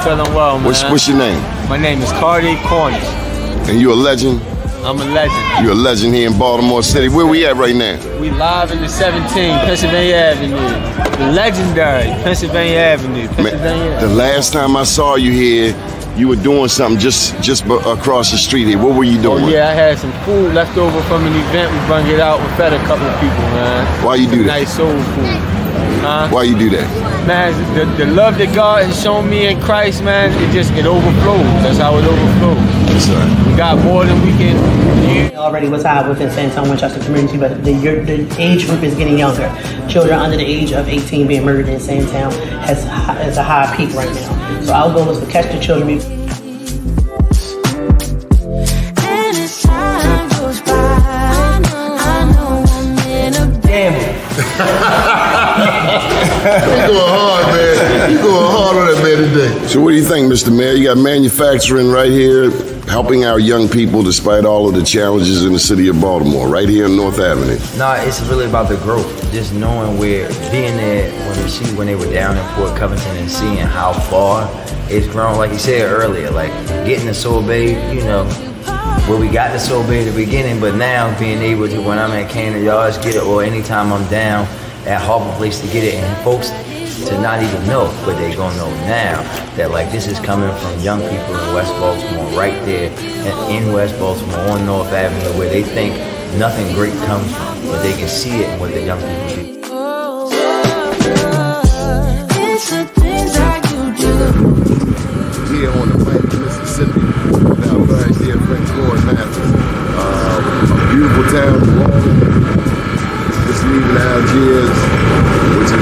Feeling well, man. What's your name? My name is Cardi Cornish. And you a legend? I'm a legend. You're a legend here in Baltimore City. Where we at right now? We live in the 17, Pennsylvania Avenue. The legendary Pennsylvania Avenue. Man, the last time I saw you here, you were doing something just across the street here. What were you doing? Oh, yeah, I had some food left over from an event. We brung it out. We fed a couple of people, man. Why you do that? Nice soul food. Why you do that? Man, the love that God has shown me in Christ, man, it overflows. That's how it overflows. That's right. We got more than we can use. Already was high within San Antonio, Winchester community, but the age group is getting younger. Children under the age of 18 being murdered in San Antonio has a high peak right now. So our goal is to catch the children. You going hard, man. You going hard on that man today. So what do you think, Mr. Mayor? You got manufacturing right here, helping our young people despite all of the challenges in the city of Baltimore, right here on North Avenue. No, it's really about the growth. Just knowing where, being there when they were down in Port Covington and seeing how far it's grown. Like you said earlier, like getting the Soul Bay, you know, where we got the Soul Bay at the beginning, but now being able to, when I'm at Cannon Yards, get it, or anytime I'm down at Harbor Place to get it, and folks to not even know, but they gonna know now that like this is coming from young people in West Baltimore, right there in West Baltimore on North Avenue, where they think nothing great comes from, but they can see it in what the young people do. Here on the plains of Mississippi, now right there, French Lord Mathis. A beautiful town, New Orleans, just leaving Algiers, which is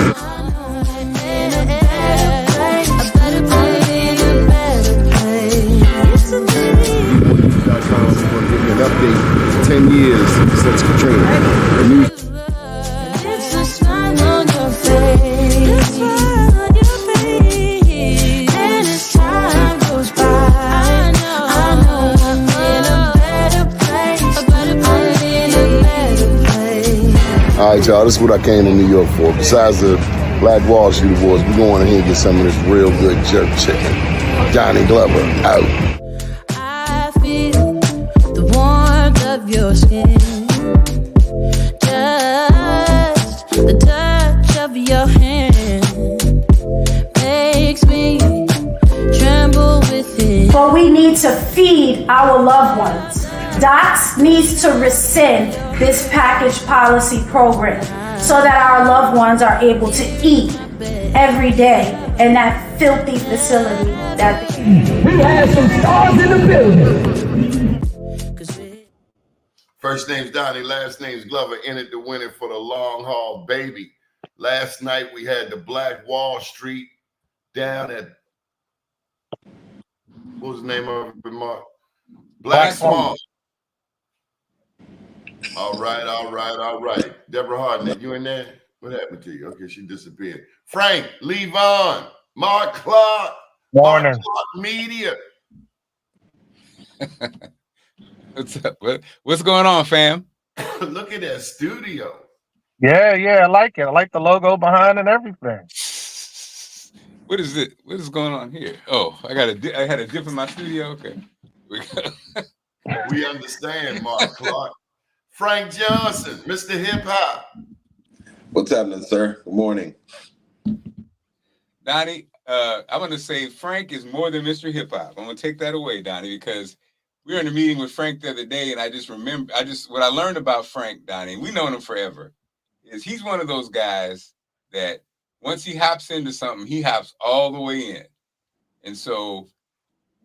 an update 10 years since Katrina. All right, y'all, this is what I came to New York for. Besides the Black Wall Street Awards, we're going in here and get some of this real good jerk chicken. Johnny Glover, out. I feel the warmth of your skin. Just the touch of your hand makes me tremble within. But we need to feed our loved ones. DOTS needs to rescind this package policy program so that our loved ones are able to eat every day in that filthy facility that we have some stars in the building. First name's Doni, last name's Glover, in it to win it for the long haul, baby. Last night we had the Black Wall Street down at, what was the name of it, Mark? Black Swan. All right. Deborah Hardnett, you in there? What happened to you? Okay, she disappeared. Frank, Levon, Mark Clark. Morning. Mark Clark Media. What's up? What's going on, fam? Look at that studio. Yeah, I like it. I like the logo behind and everything. What is it? What is going on here? Oh, I had a dip in my studio. Okay. We understand, Mark Clark. Frank Johnson, Mr. Hip Hop. What's happening, sir? Good morning. Doni, I'm going to say Frank is more than Mr. Hip Hop. I'm going to take that away, Doni, because we were in a meeting with Frank the other day, and I just remember, what I learned about Frank, Doni, we known him forever, is he's one of those guys that once he hops into something, he hops all the way in. And so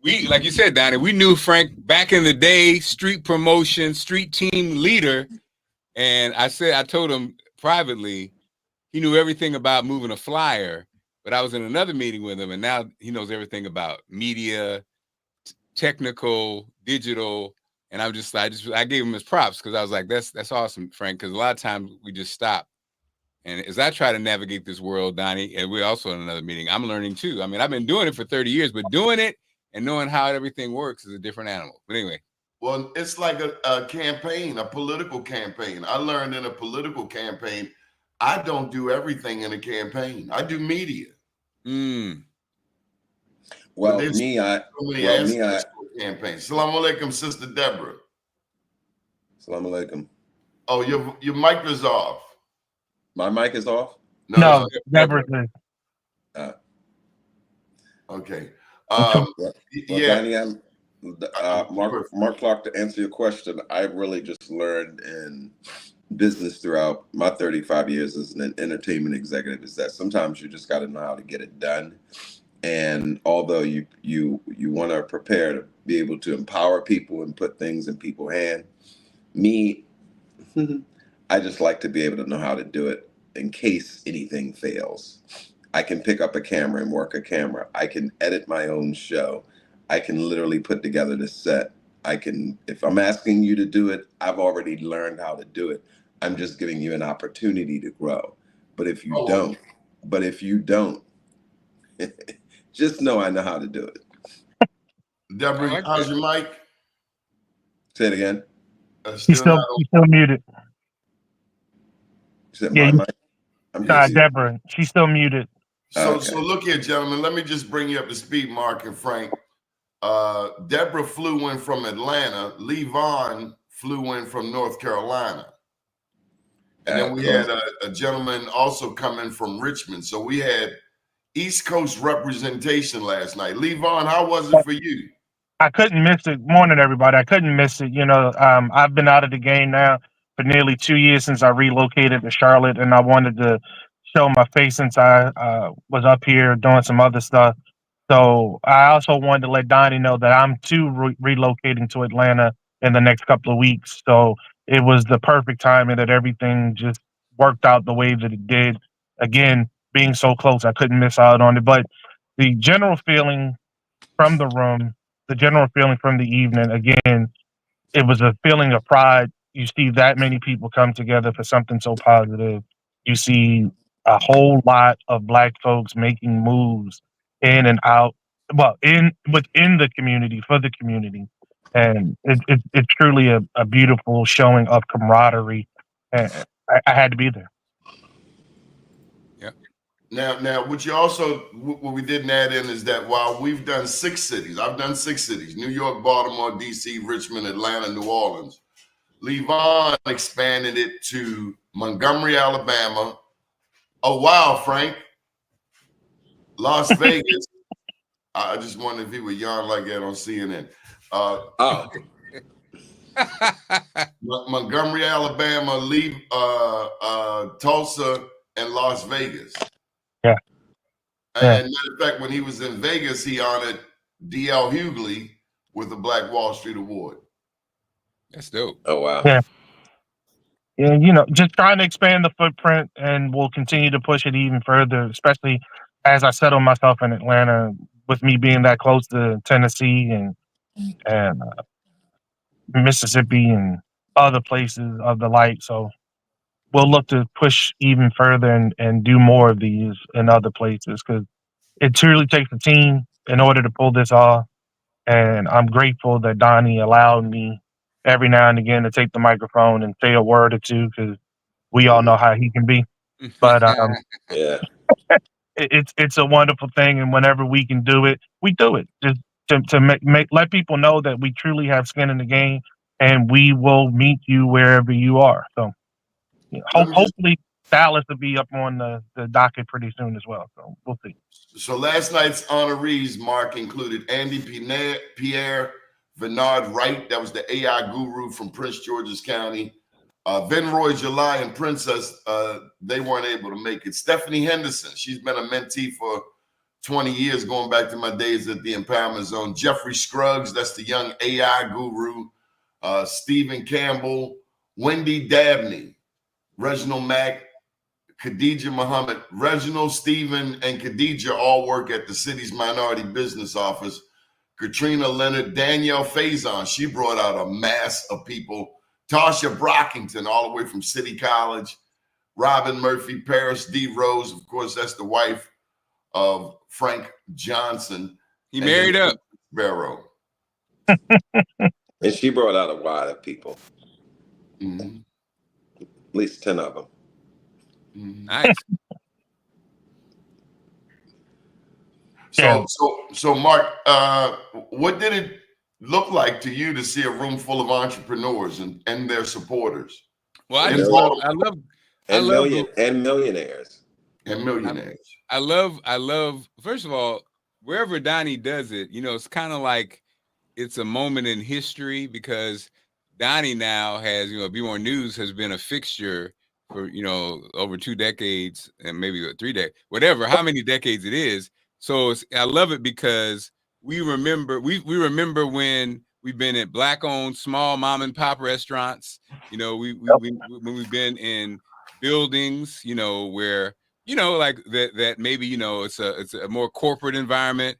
we, like you said, Doni, we knew Frank back in the day, street promotion, street team leader. And I told him privately, he knew everything about moving a flyer, but I was in another meeting with him, and now he knows everything about media, technical, digital. And I gave him his props because I was like, that's awesome, Frank, because a lot of times we just stop. And as I try to navigate this world, Doni, and we're also in another meeting, I'm learning too. I mean, I've been doing it for 30 years, but doing it and knowing how everything works is a different animal. But anyway. Well, it's like a campaign, a political campaign. I learned in a political campaign, I don't do everything in a campaign. I do media. Well, there's me, I, so many well, me, aspects I, to a campaign. Salam alaikum, Sister Deborah. Salam alaikum. Oh, your mic is off. My mic is off? No, Deborah. Okay. Well, Yeah. Donnie, Mark Clark, to answer your question, I really just learned in business throughout my 35 years as an entertainment executive is that sometimes you just got to know how to get it done. And although you want to prepare to be able to empower people and put things in people's hands, me, I just like to be able to know how to do it in case anything fails. I can pick up a camera and work a camera. I can edit my own show. I can literally put together the set. If I'm asking you to do it, I've already learned how to do it. I'm just giving you an opportunity to grow. But if you don't, just know I know how to do it. Deborah, how's your mic? Say it again. He's still muted. You said my mic? Deborah, she's still muted. So look here, gentlemen. Let me just bring you up to speed, Mark and Frank. Deborah flew in from Atlanta. Lee Vaughn flew in from North Carolina. And then we had a gentleman also coming from Richmond. So we had East Coast representation last night. Lee Vaughn, how was it for you? I couldn't miss it. Morning, everybody. I couldn't miss it. I've been out of the game now for nearly 2 years since I relocated to Charlotte, and I wanted to show my face since I was up here doing some other stuff. So I also wanted to let Donnie know that I'm too relocating to Atlanta in the next couple of weeks. So it was the perfect timing that everything just worked out the way that it did. Again, being so close, I couldn't miss out on it. But the general feeling from the room, the general feeling from the evening, again, it was a feeling of pride. You see that many people come together for something so positive. You see a whole lot of Black folks making moves in and out, within the community, for the community. And it's truly a beautiful showing of camaraderie. And I had to be there. Now, what we didn't add in is that while we've done 6 cities, I've done 6 cities, New York, Baltimore, DC, Richmond, Atlanta, New Orleans. Lee Vaughn expanded it to Montgomery, Alabama. Oh, wow, Frank. Las Vegas. I just wondered if he would yarn like that on CNN. Montgomery, Alabama, Tulsa, and Las Vegas. Yeah. And matter of fact, when he was in Vegas, he honored D.L. Hughley with the Black Wall Street Award. That's dope. Oh, wow. Yeah. And, just trying to expand the footprint, and we'll continue to push it even further, especially as I settle myself in Atlanta, with me being that close to Tennessee and Mississippi and other places of the like. So we'll look to push even further and do more of these in other places, because it truly takes a team in order to pull this off. And I'm grateful that Donnie allowed me every now and again to take the microphone and say a word or two, because we all know how he can be. But yeah, it's a wonderful thing, and whenever we can do it, we do it. Just to let people know that we truly have skin in the game, and we will meet you wherever you are. So hopefully Dallas will be up on the docket pretty soon as well. So we'll see. So last night's honorees, Mark, included Andy Pierre, Bernard Wright, that was the AI guru from Prince George's County. Venroy July and Princess, they weren't able to make it. Stephanie Henderson, she's been a mentee for 20 years, going back to my days at the Empowerment Zone. Jeffrey Scruggs, that's the young AI guru. Stephen Campbell, Wendy Dabney, Reginald Mack, Khadija Muhammad. Reginald, Stephen, and Khadija all work at the city's minority business office. Katrina Leonard, Danielle Faison, she brought out a mass of people. Tasha Brockington, all the way from City College. Robin Murphy, Paris D. Rose, of course, that's the wife of Frank Johnson. He married up. Barrow. And she brought out a lot of people. Mm-hmm. At least 10 of them. Nice. Yeah. So Mark, what did it look like to you to see a room full of entrepreneurs and their supporters? Well, And I love millionaires. And millionaires. I love, first of all, wherever Donnie does it, it's kind of like it's a moment in history, because Donnie now has, B1 News has been a fixture for, over 2 decades and maybe 3 decades, whatever, how many decades it is. So I love it because we remember when we've been at Black-owned small mom and pop restaurants. When we've been in buildings, where like that maybe it's a more corporate environment.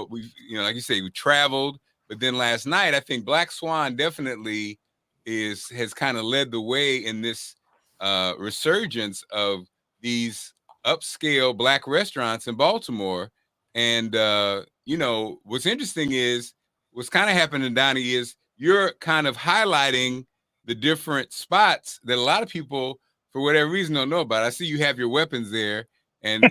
We've like you say, we traveled, but then last night I think Black Swan definitely has kind of led the way in this resurgence of these upscale Black restaurants in Baltimore. And what's interesting is what's kind of happening, Donnie, is you're kind of highlighting the different spots that a lot of people, for whatever reason, don't know about. I see you have your weapons there, and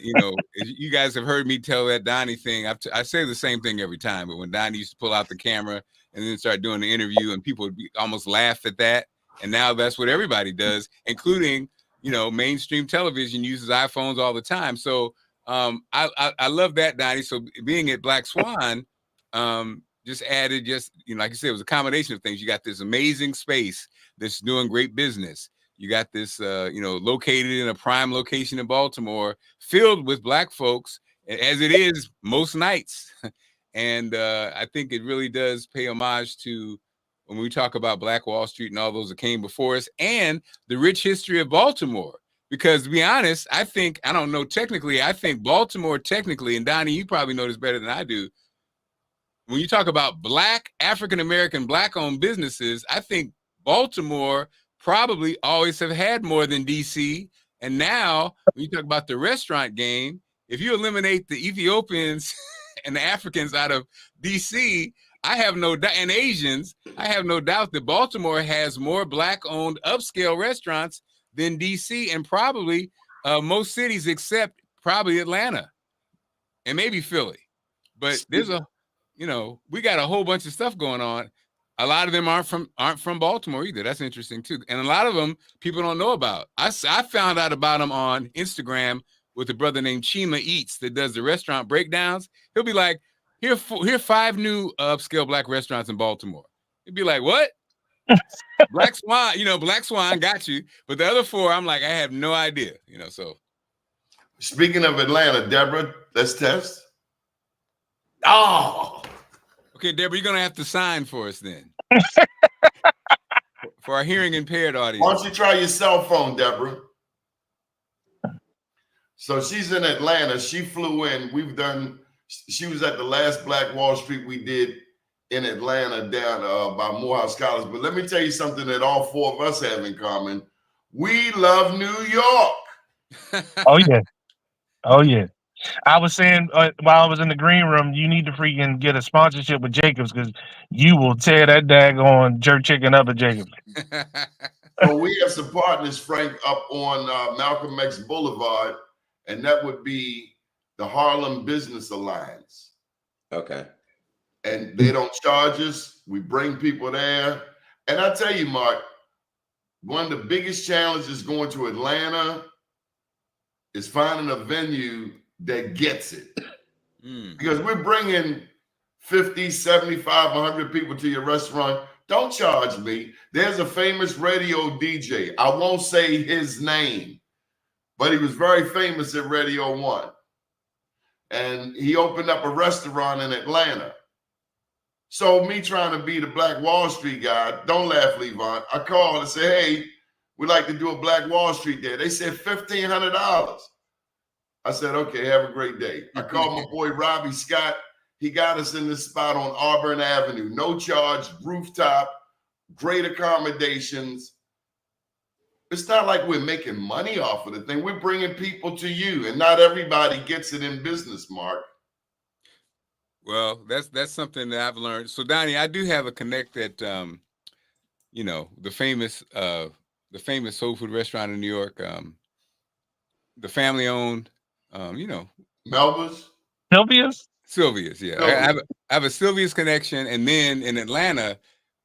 you guys have heard me tell that Donnie thing. I say the same thing every time, but when Donnie used to pull out the camera and then start doing the interview, and people would almost laugh at that, and now that's what everybody does, including mainstream television uses iPhones all the time. So I love that, Donnie. So being at Black Swan just added, like you said, it was a combination of things. You got this amazing space that's doing great business. You got this, located in a prime location in Baltimore, filled with Black folks, as it is most nights. And I think it really does pay homage to when we talk about Black Wall Street and all those that came before us, and the rich history of Baltimore. Because to be honest, I think Baltimore technically, and Donnie, you probably know this better than I do, when you talk about Black, African-American, Black-owned businesses, I think Baltimore probably always have had more than DC. And now, when you talk about the restaurant game, if you eliminate the Ethiopians and the Africans out of DC, I have no doubt, and Asians, I have no doubt that Baltimore has more Black-owned upscale restaurants than DC, and probably most cities except probably Atlanta and maybe Philly. But there's we got a whole bunch of stuff going on. A lot of them aren't from Baltimore either. That's interesting too. And a lot of them people don't know about. I found out about them on Instagram with a brother named Chima Eats that does the restaurant breakdowns. He'll be like, here 5 new upscale Black restaurants in Baltimore. He'd be like, what? Black Swan, Black Swan got you. But the other 4, I'm like, I have no idea, so. Speaking of Atlanta, Deborah, let's test. Oh. Okay, Deborah, you're going to have to sign for us then. For our hearing impaired audience. Why don't you try your cell phone, Deborah? So she's in Atlanta. She flew in. She was at the last Black Wall Street we did in Atlanta down by Morehouse College. But let me tell you something that all 4 of us have in common. We love New York. Oh, yeah. Oh, yeah. I was saying while I was in the green room, you need to freaking get a sponsorship with Jacobs, because you will tear that daggone jerk chicken up at Jacobs. So we have some partners, Frank, up on Malcolm X Boulevard, and that would be the Harlem Business Alliance. Okay. And they don't charge us. We bring people there. And I tell you, Mark, one of the biggest challenges going to Atlanta is finding a venue that gets it. Because we're bringing 50, 75, 100 people to your restaurant. Don't charge me. There's a famous radio DJ. I won't say his name, but he was very famous at Radio 1. And he opened up a restaurant in Atlanta. So me trying to be the Black Wall Street guy, don't laugh, Levon. I called and said, hey, we'd like to do a Black Wall Street there. They said $1,500. I said, okay, have a great day. I called my boy Robbie Scott. He got us in this spot on Auburn Avenue. No charge, rooftop, great accommodations. It's not like we're making money off of the thing. We're bringing people to you, and not everybody gets it in business, Mark. Well, that's something that I've learned. So, Donnie, I do have a connect that, the famous soul food restaurant in New York, the family owned, Melba's? Sylvia's? Sylvia's, yeah. I have a Sylvia's connection, and then in Atlanta,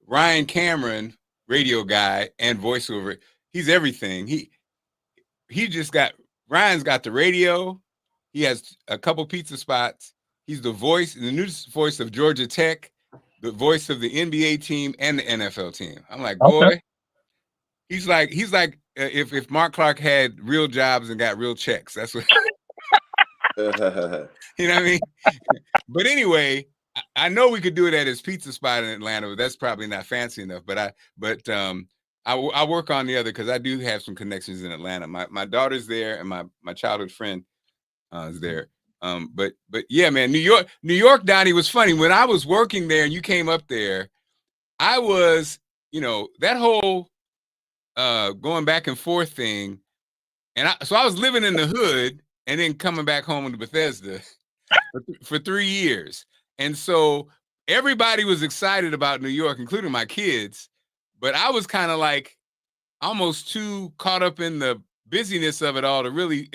Ryan Cameron, radio guy and voiceover. He's everything. Ryan's got the radio. He has a couple pizza spots. He's the news voice of Georgia Tech, the voice of the NBA team and the NFL team. I'm like, boy, he's like if Mark Clark had real jobs and got real checks. That's what you know what I mean? But anyway, I know we could do it at his pizza spot in Atlanta, but that's probably not fancy enough. But I work on the other because I do have some connections in Atlanta. My daughter's there, and my childhood friend is there. But yeah, man, New York, Donnie, was funny. When I was working there and you came up there, I was, that whole going back and forth thing. And so I was living in the hood and then coming back home to Bethesda for 3 years. And so everybody was excited about New York, including my kids. But I was kind of like almost too caught up in the busyness of it all to really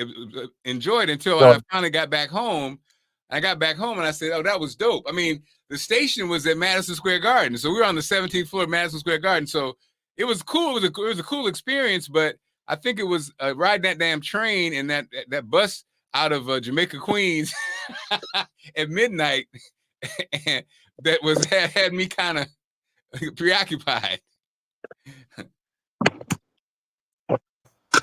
enjoy it until I finally got back home. I got back home and I said, oh, that was dope. I mean, the station was at Madison Square Garden. So we were on the 17th floor of Madison Square Garden. So it was cool. It was a cool experience, but I think it was riding that damn train and that bus out of Jamaica, Queens at midnight that had me kind of preoccupied.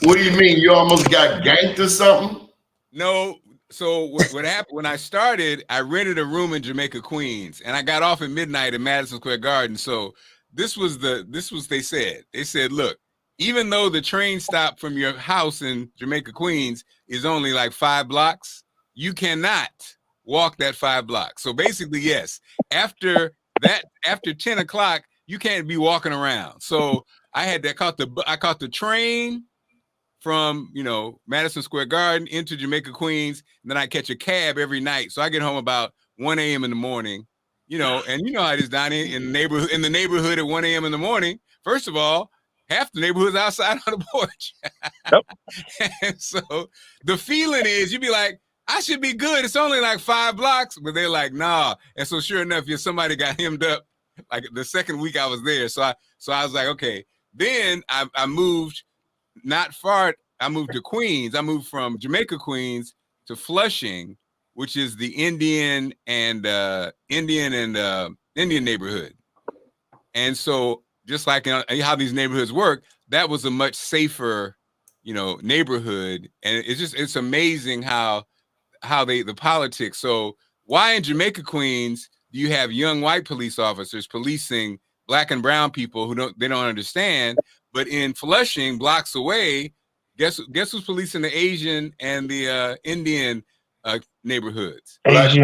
What do you mean? You almost got ganked or something? No. So what happened when I started, I rented a room in Jamaica, Queens, and I got off at midnight in Madison Square Garden. So this was they said. They said, look, even though the train stop from your house in Jamaica, Queens is only like 5 blocks, you cannot walk that 5 blocks. So basically, yes, after 10 o'clock, you can't be walking around. So I caught the train from, Madison Square Garden into Jamaica, Queens, and then I catch a cab every night. So I get home about 1 a.m. in the morning, and you know how it is, Donnie, in the neighborhood at 1 a.m. in the morning. First of all, half the neighborhood's outside on the porch. Yep. And so the feeling is you'd be like, I should be good. It's only like 5 blocks, but they're like, nah. And so sure enough, somebody got hemmed up like the second week I was there. So I was like, okay. Then I moved not far. I moved to Queens. I moved from Jamaica, Queens to Flushing, which is the Indian neighborhood. And so just like how these neighborhoods work, that was a much safer, neighborhood. And it's amazing how the politics. So why in Jamaica, Queens, do you have young white police officers policing Black and brown people who don't understand? But in Flushing, blocks away, guess who's policing the Asian and the Indian neighborhoods? Asian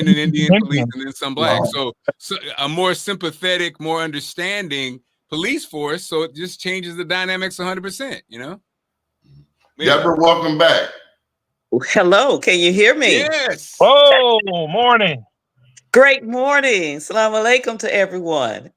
and Indian police, and then some Black. So a more sympathetic, more understanding police force. So it just changes the dynamics 100%. Deborah, welcome back. Hello, can you hear me? Yes. Oh, morning. Great morning. Salam alaikum to everyone.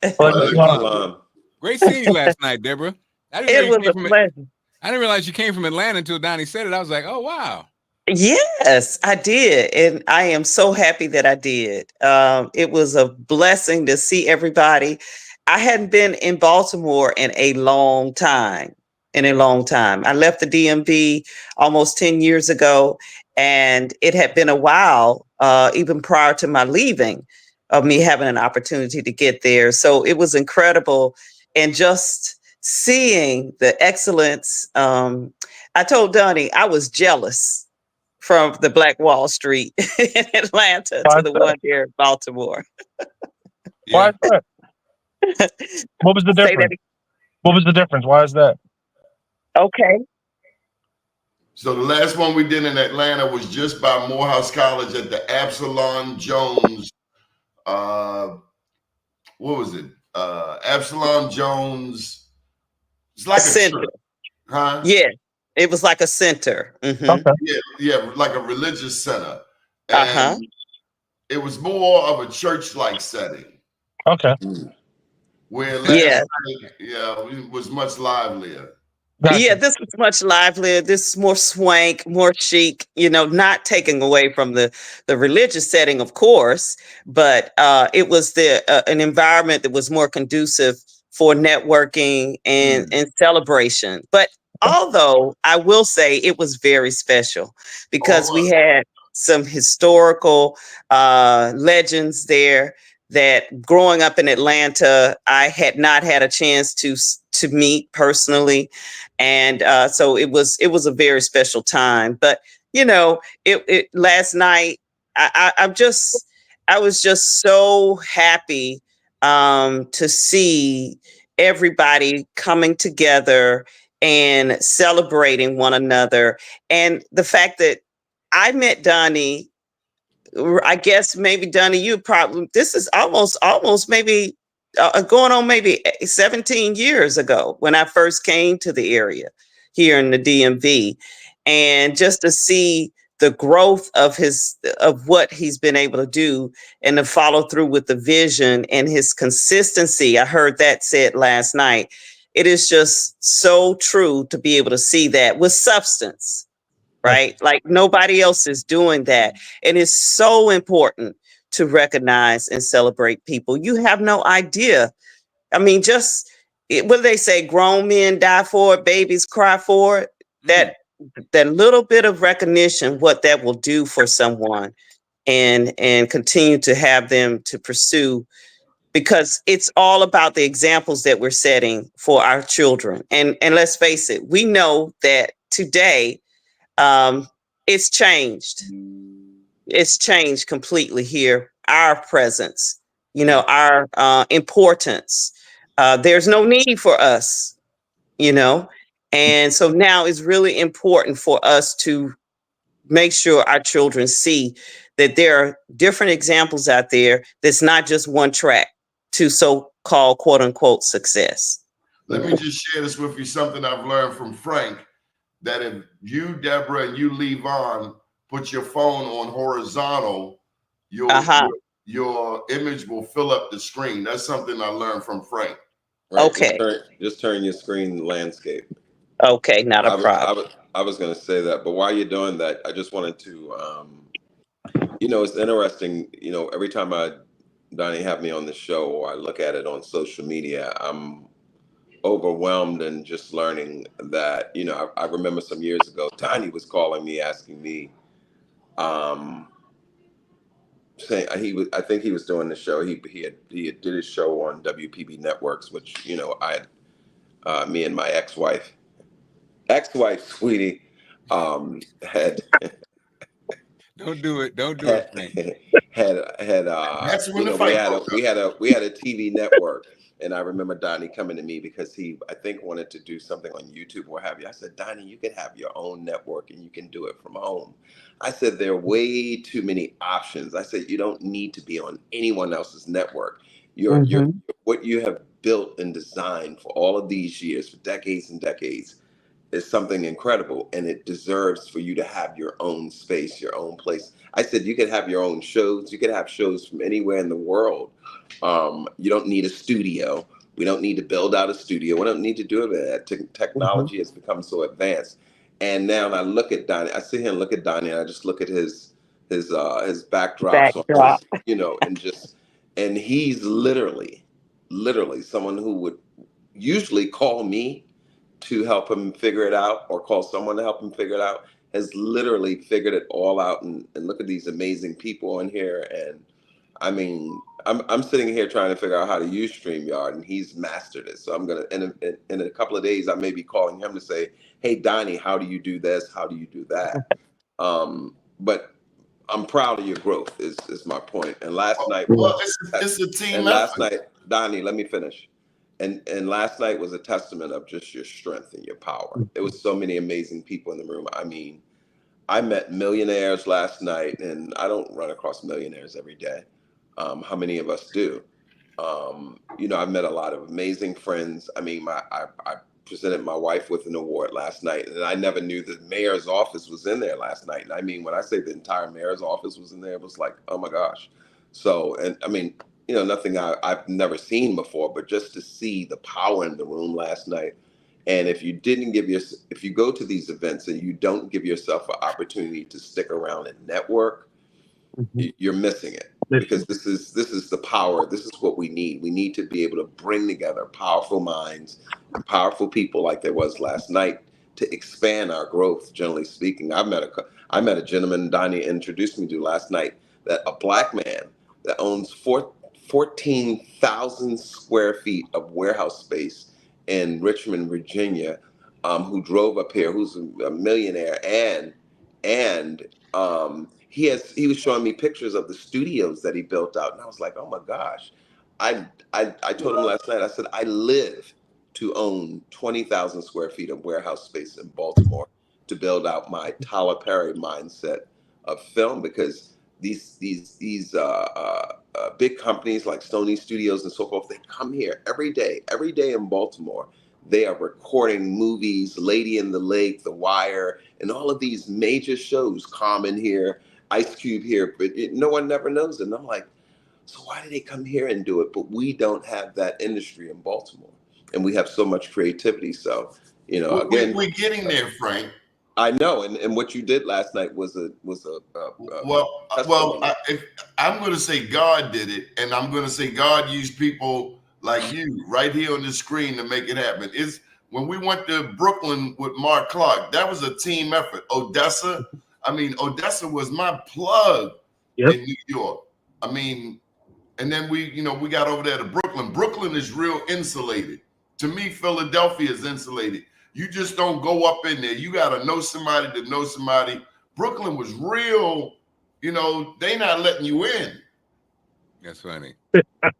Great seeing you last night, Deborah. It was a pleasure. I didn't realize you came from Atlanta until Donnie said it. I was like, oh, wow. Yes, I did. And I am so happy that I did. It was a blessing to see everybody. I hadn't been in Baltimore in a long time. I left the DMV almost 10 years ago, and it had been a while, even prior to my leaving, of me having an opportunity to get there. So it was incredible. And just seeing the excellence. I told Doni I was jealous from the Black Wall Street in Atlanta to the one here in Baltimore. Why is that? What was the difference? What was the difference? Why is that? Okay. So the last one we did in Atlanta was just by Morehouse College at the Absalom Jones. What was it? Absalom Jones. It's like a center. Huh? Yeah. It was like a center. Mm-hmm. Okay. Yeah, like a religious center. And it was more of a church-like setting. Okay. Where last night, it was much livelier. Gotcha. Yeah, this was much livelier. This is more swank, more chic, not taking away from the religious setting, of course, but it was an environment that was more conducive for networking and celebration. But although I will say it was very special because we had some historical legends there that growing up in Atlanta, I had not had a chance to meet personally, and so it was a very special time. But it last night, I was just so happy to see everybody coming together and celebrating one another, and the fact that I met Donnie. I guess maybe Donnie, you probably this is almost maybe going on maybe 17 years ago when I first came to the area here in the DMV, and just to see the growth of what he's been able to do and to follow through with the vision and his consistency. I heard that said last night. It is just so true to be able to see that with substance, right? Like nobody else is doing that. And it's so important to recognize and celebrate people. You have no idea. I mean, what do they say? Grown men die for it, babies cry for it. That little bit of recognition, what that will do for someone, and continue to have them to pursue, because it's all about the examples that we're setting for our children. And let's face it, we know that today, it's changed. It's changed completely here. Our presence, our importance. There's no need for us, and so now it's really important for us to make sure our children see that there are different examples out there. That's not just one track to so-called quote unquote success. Let me just share this with you, something I've learned from Frank, that if you, Deborah, and you, Levon, put your phone on horizontal, your image will fill up the screen. That's something I learned from Frank. Right? Okay. Just turn your screen landscape. Okay, not a problem. I was going to say that, but while you're doing that, I just wanted to, it's interesting, every time Donnie have me on the show or I look at it on social media, I'm overwhelmed and just learning that, I remember some years ago, Donnie was calling me, asking me, saying I think he was doing the show. He did his show on WPB Networks, which, me and my ex-wife, sweetie, had. Don't do it, Frank. We had a TV network, and I remember Donnie coming to me because he, I think, wanted to do something on YouTube or what have you. I said, Donnie, you could have your own network and you can do it from home. I said, there are way too many options. I said, you don't need to be on anyone else's network. What you have built and designed for all of these years, for decades and decades, is something incredible, and it deserves for you to have your own space, your own place. I said you could have your own shows. You could have shows from anywhere in the world. You don't need a studio. We don't need to build out a studio. We don't need to do it. Technology has become so advanced. And now I look at Donnie. I sit here and look at Donnie, and I just look at his backdrops, and he's literally someone who would usually call me to help him figure it out, or call someone to help him figure it out, has literally figured it all out. And look at these amazing people in here. And I mean, I'm sitting here trying to figure out how to use StreamYard, and he's mastered it. So I'm gonna, in a couple of days, I may be calling him to say, hey, Donnie, how do you do this? How do you do that? But I'm proud of your growth is my point. And last night, it's a team. And last night, Donnie, let me finish. And last night was a testament of just your strength and your power. There was so many amazing people in the room. I mean, I met millionaires last night, and I don't run across millionaires every day. How many of us do? I met a lot of amazing friends. I mean, I presented my wife with an award last night, and I never knew the mayor's office was in there last night. And I mean, when I say the entire mayor's office was in there, it was like, oh my gosh. So, and I mean, nothing I've never seen before, but just to see the power in the room last night, And if you go to these events and you don't give yourself an opportunity to stick around and network, you're missing it, because this is the power. This is what we need. We need to be able to bring together powerful minds and powerful people like there was last night to expand our growth. Generally speaking, I met a gentleman Doni introduced me to last night, that a black man that owns 14,000 square feet of warehouse space in Richmond, Virginia, who drove up here, who's a millionaire, and he was showing me pictures of the studios that he built out, and I was like, oh my gosh. I told him last night, I said, I live to own 20,000 square feet of warehouse space in Baltimore to build out my Tyler Perry mindset of film, because these big companies like Sony Studios and so forth, they come here every day in Baltimore. They are recording movies, Lady in the Lake, The Wire, and all of these major shows. Common here, Ice Cube here, but no one never knows it. And I'm like, so why do they come here and do it? But we don't have that industry in Baltimore, and we have so much creativity. So, again, we're getting there, Frank. I know, and what you did last night was I'm going to say God did it, and I'm going to say God used people like you right here on the screen to make it happen. It's when we went to Brooklyn with Mark Clark, that was a team effort. Odessa was my plug in New York. And then we got over there to Brooklyn. Brooklyn is real insulated. To me, Philadelphia is insulated. You just don't go up in there. You got to know somebody to know somebody. Brooklyn was real, they not letting you in. That's funny.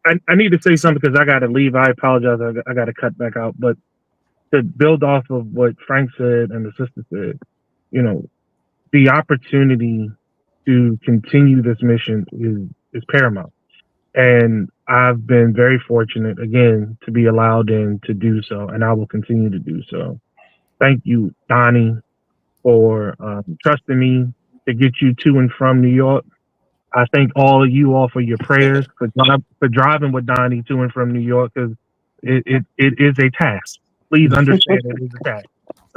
I need to say something because I got to leave. I apologize. I got to cut back out. But to build off of what Frank said and the sister said, the opportunity to continue this mission is paramount. And I've been very fortunate, again, to be allowed in to do so, and I will continue to do so. Thank you, Doni, for trusting me to get you to and from New York. I thank all of you all for your prayers, for driving with Doni to and from New York, because it is a task. Please understand it is a task.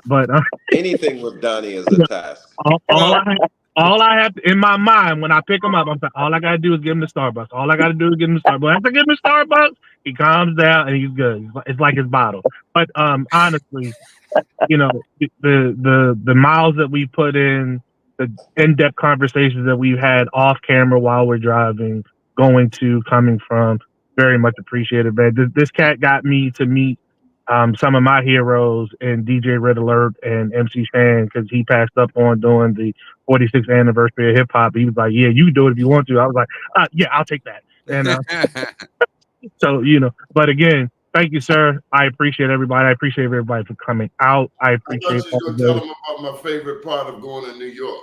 But anything with Doni is a task. All I have in my mind when I pick him up, I'm like, all I gotta do is give him the Starbucks. All I gotta do is give him the Starbucks. After I give him the Starbucks, he calms down and he's good. It's like his bottle. But honestly, the miles that we put in, the in-depth conversations that we've had off camera while we're driving, going to, coming from, very much appreciated, man. This cat got me to meet some of my heroes in DJ Red Alert and MC Shan, because he passed up on doing the 46th anniversary of hip hop. He was like, yeah, you can do it if you want to. I was like, yeah, I'll take that. And so, but again, thank you, sir. I appreciate everybody. I appreciate everybody for coming out. I appreciate I thought you were going to tell them about my favorite part of going to New York.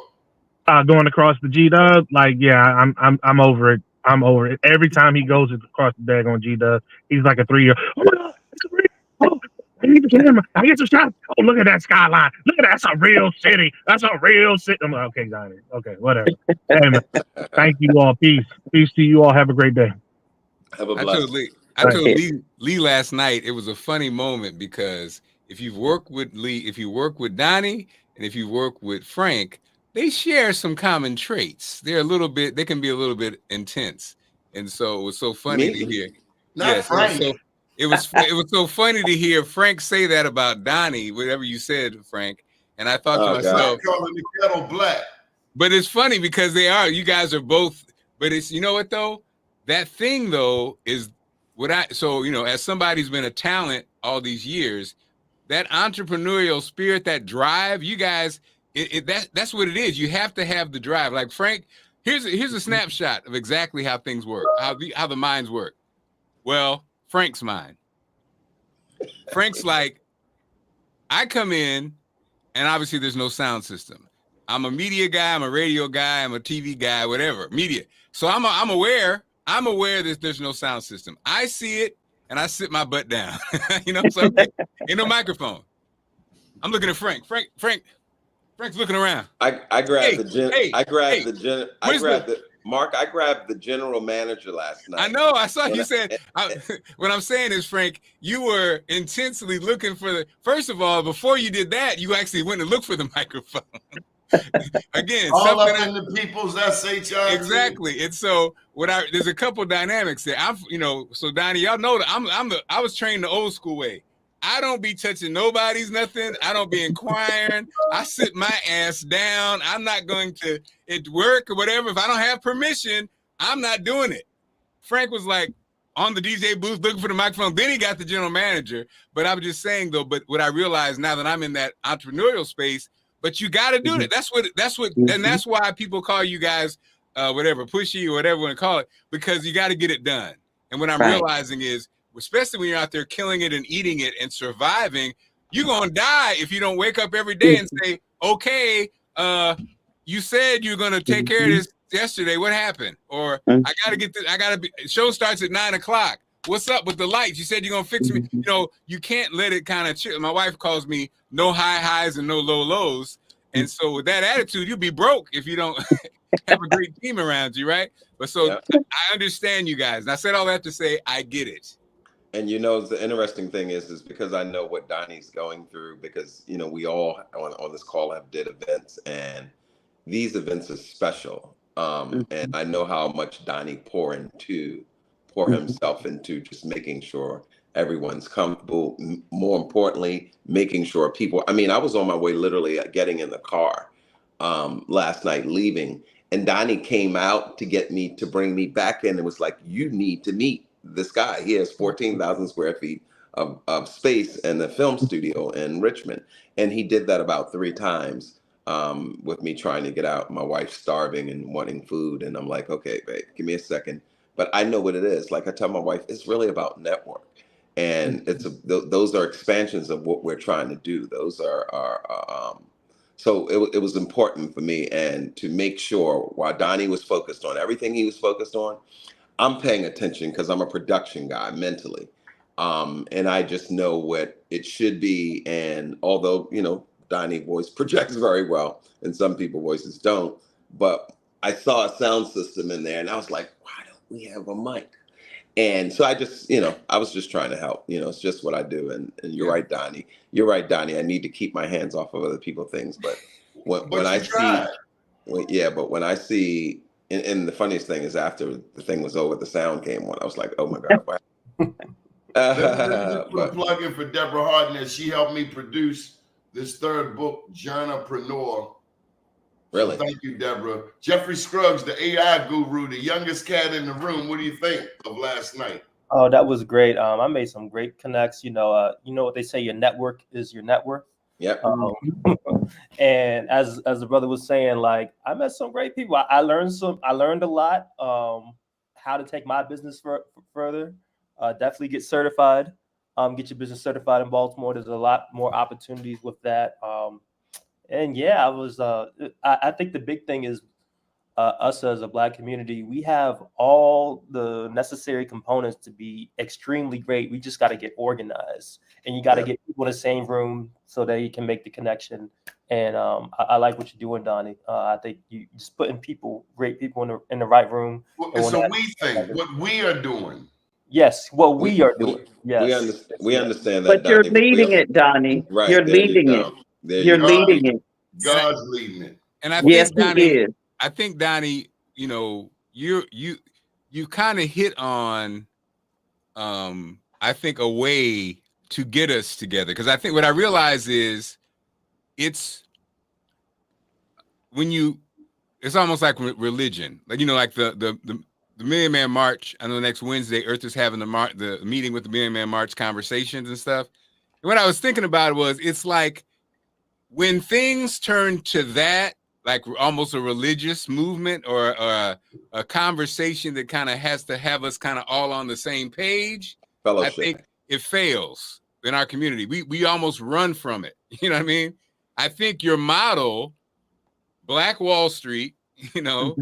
Going across the G-Dub, I'm over it. I'm over it. Every time he goes across the bag on G-Dub, he's like a 3-year. Oh my God, it's a real. Oh, I need the camera. I get some shots. Oh, look at that skyline. Look at that. That's a real city. That's a real city. I'm like, okay, Doni. Okay, whatever. Hey, man. Thank you all. Peace. Peace to you all. Have a great day. Have a blessed. I told Lee last night, it was a funny moment, because if you've worked with Lee, if you work with Doni, and if you work with Frank, they share some common traits. They can be a little bit intense. And so it was so funny to hear. Frank. It was so funny to hear Frank say that about Doni, whatever you said, Frank. And I thought to myself, calling the ghetto black. But it's funny because you guys are both, but it's, you know what though? That thing though is as somebody who's been a talent all these years, that entrepreneurial spirit, that drive, you guys, that's what it is. You have to have the drive. Like Frank, here's a snapshot of exactly how things work, how the minds work. Well, Frank's mind. Frank's like, I come in, and obviously there's no sound system. I'm a media guy, I'm a radio guy, I'm a TV guy, whatever, media. So I'm aware that there's no sound system. I see it, and I sit my butt down. So ain't no microphone. I'm looking at Frank. Frank's looking around. I grabbed the Mark, I grabbed the general manager last night. I know. I saw you said. What I'm saying is, Frank, you were intensely looking for the. First of all, before you did that, you actually went and looked for the microphone. Again, all up in the people's SHI. Exactly. And so there's a couple dynamics there. So Donnie, y'all know that I was trained the old school way. I don't be touching nobody's nothing. I don't be inquiring. I sit my ass down. I'm not going to work or whatever. If I don't have permission, I'm not doing it. Frank was like on the DJ booth looking for the microphone. Then he got the general manager. But I was just saying though, but what I realized now that I'm in that entrepreneurial space, but you got to do that. That's what, and that's why people call you guys, whatever, pushy or whatever you want to call it, because you got to get it done. And what I'm realizing is, especially when you're out there killing it and eating it and surviving, you're going to die if you don't wake up every day and say, okay, you said you're going to take care of this yesterday. What happened? Or I got to get this. Show starts at 9:00. What's up with the lights? You said you're going to fix me. You know, you can't let it kind of chill. My wife calls me no high highs and no low lows. And so with that attitude, you'll be broke if you don't have a great team around you, right? But so I understand you guys. And I said all that to say, I get it. And you know, the interesting thing is because I know what Donnie's going through, because, you know, we all on this call have did events, and these events are special. And I know how much Donnie pour himself into just making sure everyone's comfortable. More importantly, making sure people, I mean, I was on my way literally getting in the car last night, leaving, and Donnie came out to bring me back in. It was like, you need to meet this guy. He has 14,000 square feet of space and a film studio in Richmond. And he did that about 3 times with me trying to get out. My wife's starving and wanting food. And I'm like, okay, babe, give me a second. But I know what it is. Like I tell my wife, it's really about network. And those are expansions of what we're trying to do. Those are so it was important for me, and to make sure while Donnie was focused on everything he was focused on, I'm paying attention because I'm a production guy mentally. And I just know what it should be. And although, you know, Donnie voice projects very well and some people voices don't, but I saw a sound system in there and I was like, why don't we have a mic? And so I just, you know, I was just trying to help. You know, it's just what I do. And you're right, Donnie. You're right, Donnie. I need to keep my hands off of other people's things. But when I see, and the funniest thing is after the thing was over, the sound came on. I was like, oh my God. Wow. Put a plug in for Deborah Harden as she helped me produce this 3rd book, Johnapreneur. Really? So thank you, Deborah. Jeffrey Scruggs, the AI guru, the youngest cat in the room. What do you think of last night? Oh, that was great. I made some great connects. You know what they say, your network is your net worth. Yep. And as the brother was saying, like, I met some great people. I learned a lot. How to take my business further. Definitely get certified. Get your business certified in Baltimore. There's a lot more opportunities with that. And yeah, I think the big thing is us as a Black community, we have all the necessary components to be extremely great. We just got to get organized, and you got to get people in the same room so that you can make the connection. And I like what you're doing, Donnie. I think you just putting great people in the right room. It's a we thing, what we are doing. Yes, what we are doing. Yes, we understand that. But you're leading it, Donnie. Right, you're leading it. You're leading it. God's leading it. And I think, Donnie, I think, Donnie, you know, you kind of hit on, I think, a way to get us together. Because I think what I realize is it's almost like religion. Like, you know, like the Million Man March. I know next Wednesday, Earth is having the meeting with the Million Man March conversations and stuff. And what I was thinking about was, it's like when things turn to that, like almost a religious movement or a conversation that kind of has to have us kind of all on the same page, I think it fails in our community. We almost run from it. You know what I mean? I think your model, Black Wall Street, you know,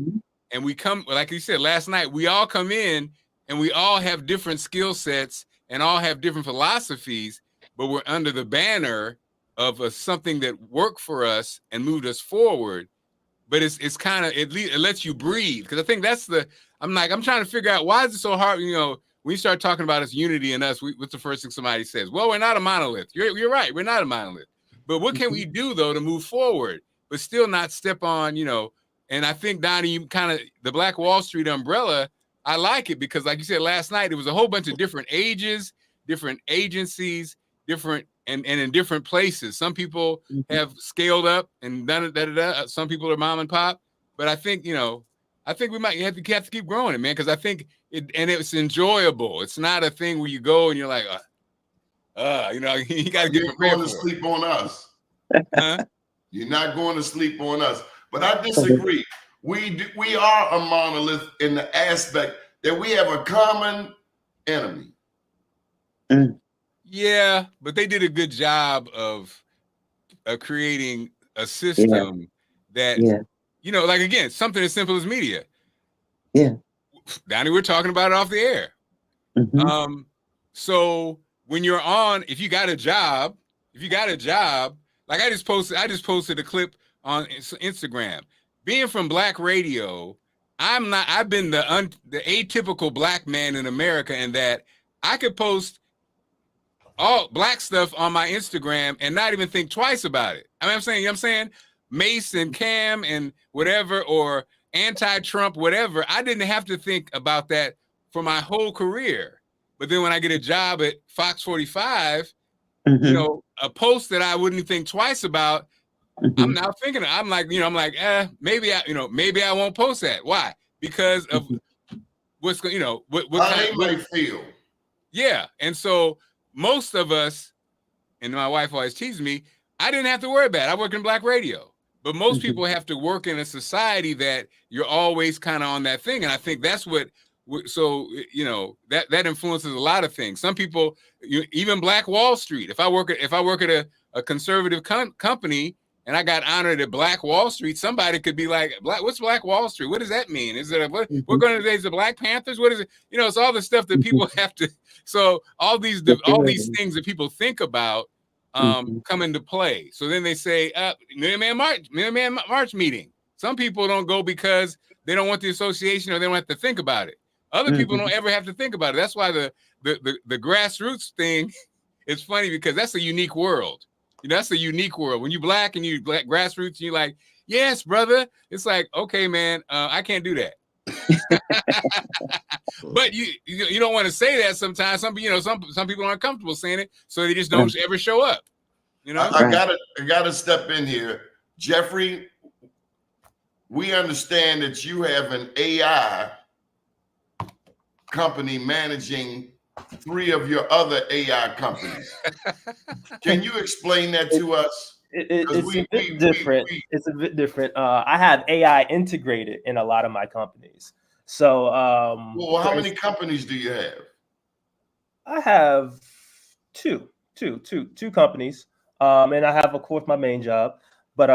and we come, like you said last night, we all come in and we all have different skill sets and all have different philosophies, but we're under the banner of something that worked for us and moved us forward. but it's kind of it lets you breathe, because I think that's I'm trying to figure out why is it so hard. You know, when you start talking about us unity and us, what's the first thing somebody says? Well, we're not a monolith. You're right, we're not a monolith. But what can we do though to move forward, but still not step on, you know? And I think, Donnie, you kind of the Black Wall Street umbrella. I like it because, like you said last night, it was a whole bunch of different ages, different agencies, different and in different places. Some people have scaled up and done it. Some people are mom and pop. But I think, you know, we might have to keep growing it, man, because I think it's enjoyable. It's not a thing where you go and you're like, you know, you got to get prepared going to for sleep on us. Huh? You're not going to sleep on us. But I disagree. We are a monolith in the aspect that we have a common enemy. Yeah, but they did a good job of creating a system that, you know, like, again, something as simple as media. Yeah. Donnie, we're talking about it off the air. So when you're on, if you got a job, like I just posted a clip on Instagram. Being from Black radio, I've been the atypical Black man in America, in that I could post all Black stuff on my Instagram and not even think twice about it. I mean, you know what I'm saying? Mace and Cam and whatever, or anti-Trump, whatever. I didn't have to think about that for my whole career. But then when I get a job at Fox 45, you know, a post that I wouldn't think twice about, I'm now thinking, maybe I won't post that. Why? Because of what's going, you know, what how they might feel. Yeah. And so most of us, and my wife always teases me, I didn't have to worry about it. I work in Black radio. But most people have to work in a society that you're always kind of on that thing. And I think that's so, you know, that influences a lot of things. Some people, even Black Wall Street, if I work at a conservative company and I got honored at Black Wall Street, somebody could be like, what's Black Wall Street? What does that mean? Is it we're going to days the Black Panthers? What is it? You know, it's all the stuff that people have to. So all these things that people think about come into play. So then they say, Million Man March meeting. Some people don't go because they don't want the association or they don't have to think about it. Other people don't ever have to think about it. That's why the grassroots thing is funny, because that's a unique world. You know, that's a unique world. When you Black and you Black grassroots, and you're like, yes, brother. It's like, okay, man, I can't do that. But you don't want to say that sometimes. Some people aren't comfortable saying it, so they just don't ever show up. You know, I gotta step in here, Jeffrey. We understand that you have an AI company managing 3 of your other AI companies. Can you explain that to us? It's a bit different. It's a bit different. I have AI integrated in a lot of my companies. So, well, how many companies do you have? I have two companies, and I have, of course, my main job. But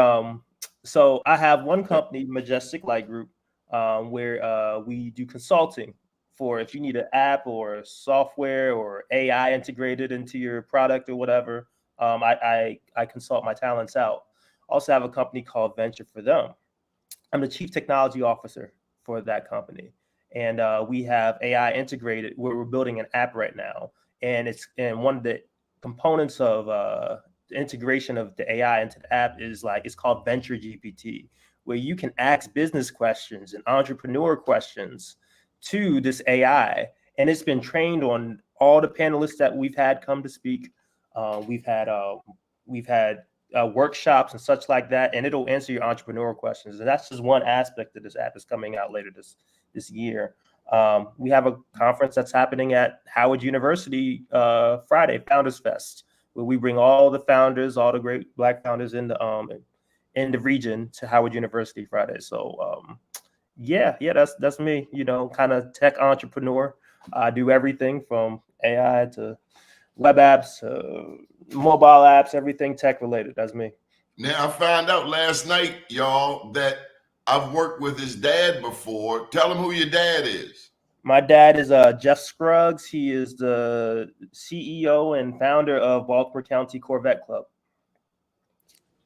so I have one company, Majestic Light Group, where we do consulting for if you need an app or software or AI integrated into your product or whatever. I consult my talents out. Also have a company called Venture for Them. I'm the chief technology officer for that company. And we have AI integrated. We're building an app right now. And one of the components of the integration of the AI into the app is it's called Venture GPT, where you can ask business questions and entrepreneur questions to this AI. And it's been trained on all the panelists that we've had come to speak. We've had workshops and such like that, and it'll answer your entrepreneur questions. And that's just one aspect of this app is coming out later this year. We have a conference that's happening at Howard University Friday, Founders Fest, where we bring all the founders, all the great Black founders in the region to Howard University Friday. So yeah, that's me. You know, kind of tech entrepreneur. I do everything from AI to web apps, mobile apps, everything tech related. That's me. Now, I found out last night, y'all, that I've worked with his dad before. Tell him who your dad is. My dad is Jeff Scruggs. He is the CEO and founder of Baltimore County Corvette Club.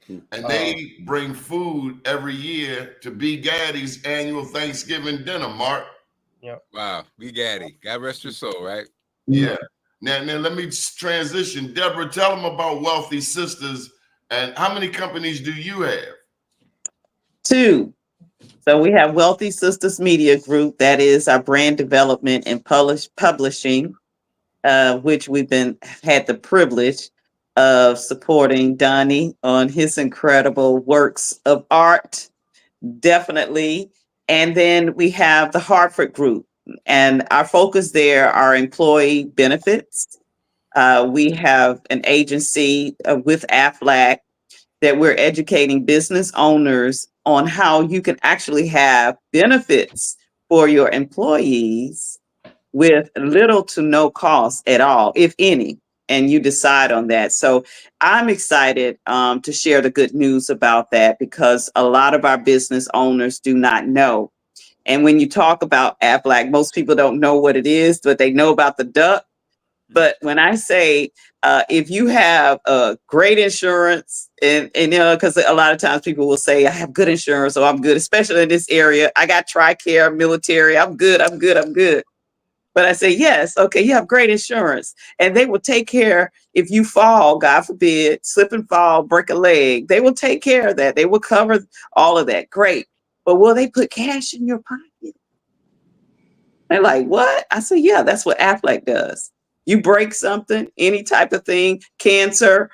And they bring food every year to B. Gaddy's annual Thanksgiving dinner, Mark. Yep. Wow, B. Gaddy. God rest your soul, right? Yeah. Now let me transition. Deborah, tell them about Wealthy Sisters and how many companies do you have? 2. So we have Wealthy Sisters Media Group. That is our brand development and publishing, which we've had the privilege of supporting Doni on his incredible works of art. Definitely. And then we have the Hartford Group, and our focus there are employee benefits. We have an agency with AFLAC that we're educating business owners on how you can actually have benefits for your employees with little to no cost at all, if any, and you decide on that. So I'm excited to share the good news about that, because a lot of our business owners do not know. And when you talk about AFLAC, most people don't know what it is, but they know about the duck. But when I say, if you have great insurance, and you know, because a lot of times people will say, I have good insurance, so I'm good, especially in this area. I got TRICARE, military, I'm good. But I say, yes, okay, you have great insurance, and they will take care if you fall, God forbid, slip and fall, break a leg. They will take care of that. They will cover all of that. Great. But will they put cash in your pocket? They're like, what? I say, yeah, that's what AFLAC does. You break something, any type of thing, cancer,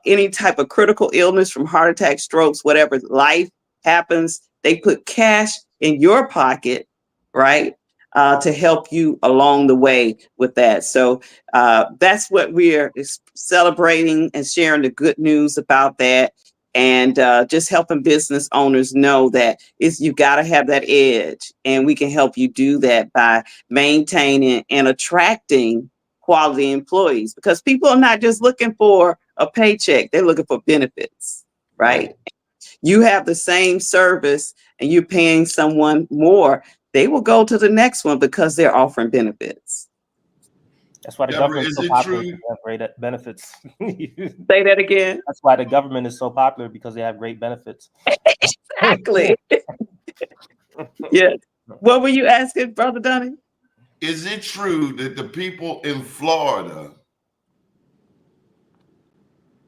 any type of critical illness from heart attack, strokes, whatever, life happens, they put cash in your pocket, right? To help you along the way with that. So that's what we're celebrating and sharing the good news about that. And just helping business owners know that you got to have that edge. And we can help you do that by maintaining and attracting quality employees, because people are not just looking for a paycheck. They're looking for benefits, right? You have the same service and you're paying someone more, they will go to the next one because they're offering benefits. That's why the government is so popular, because they have great benefits. Say that again. That's why the government is so popular, because they have great benefits. Exactly. Yes. What were you asking, Brother Doni? Is it true that the people in Florida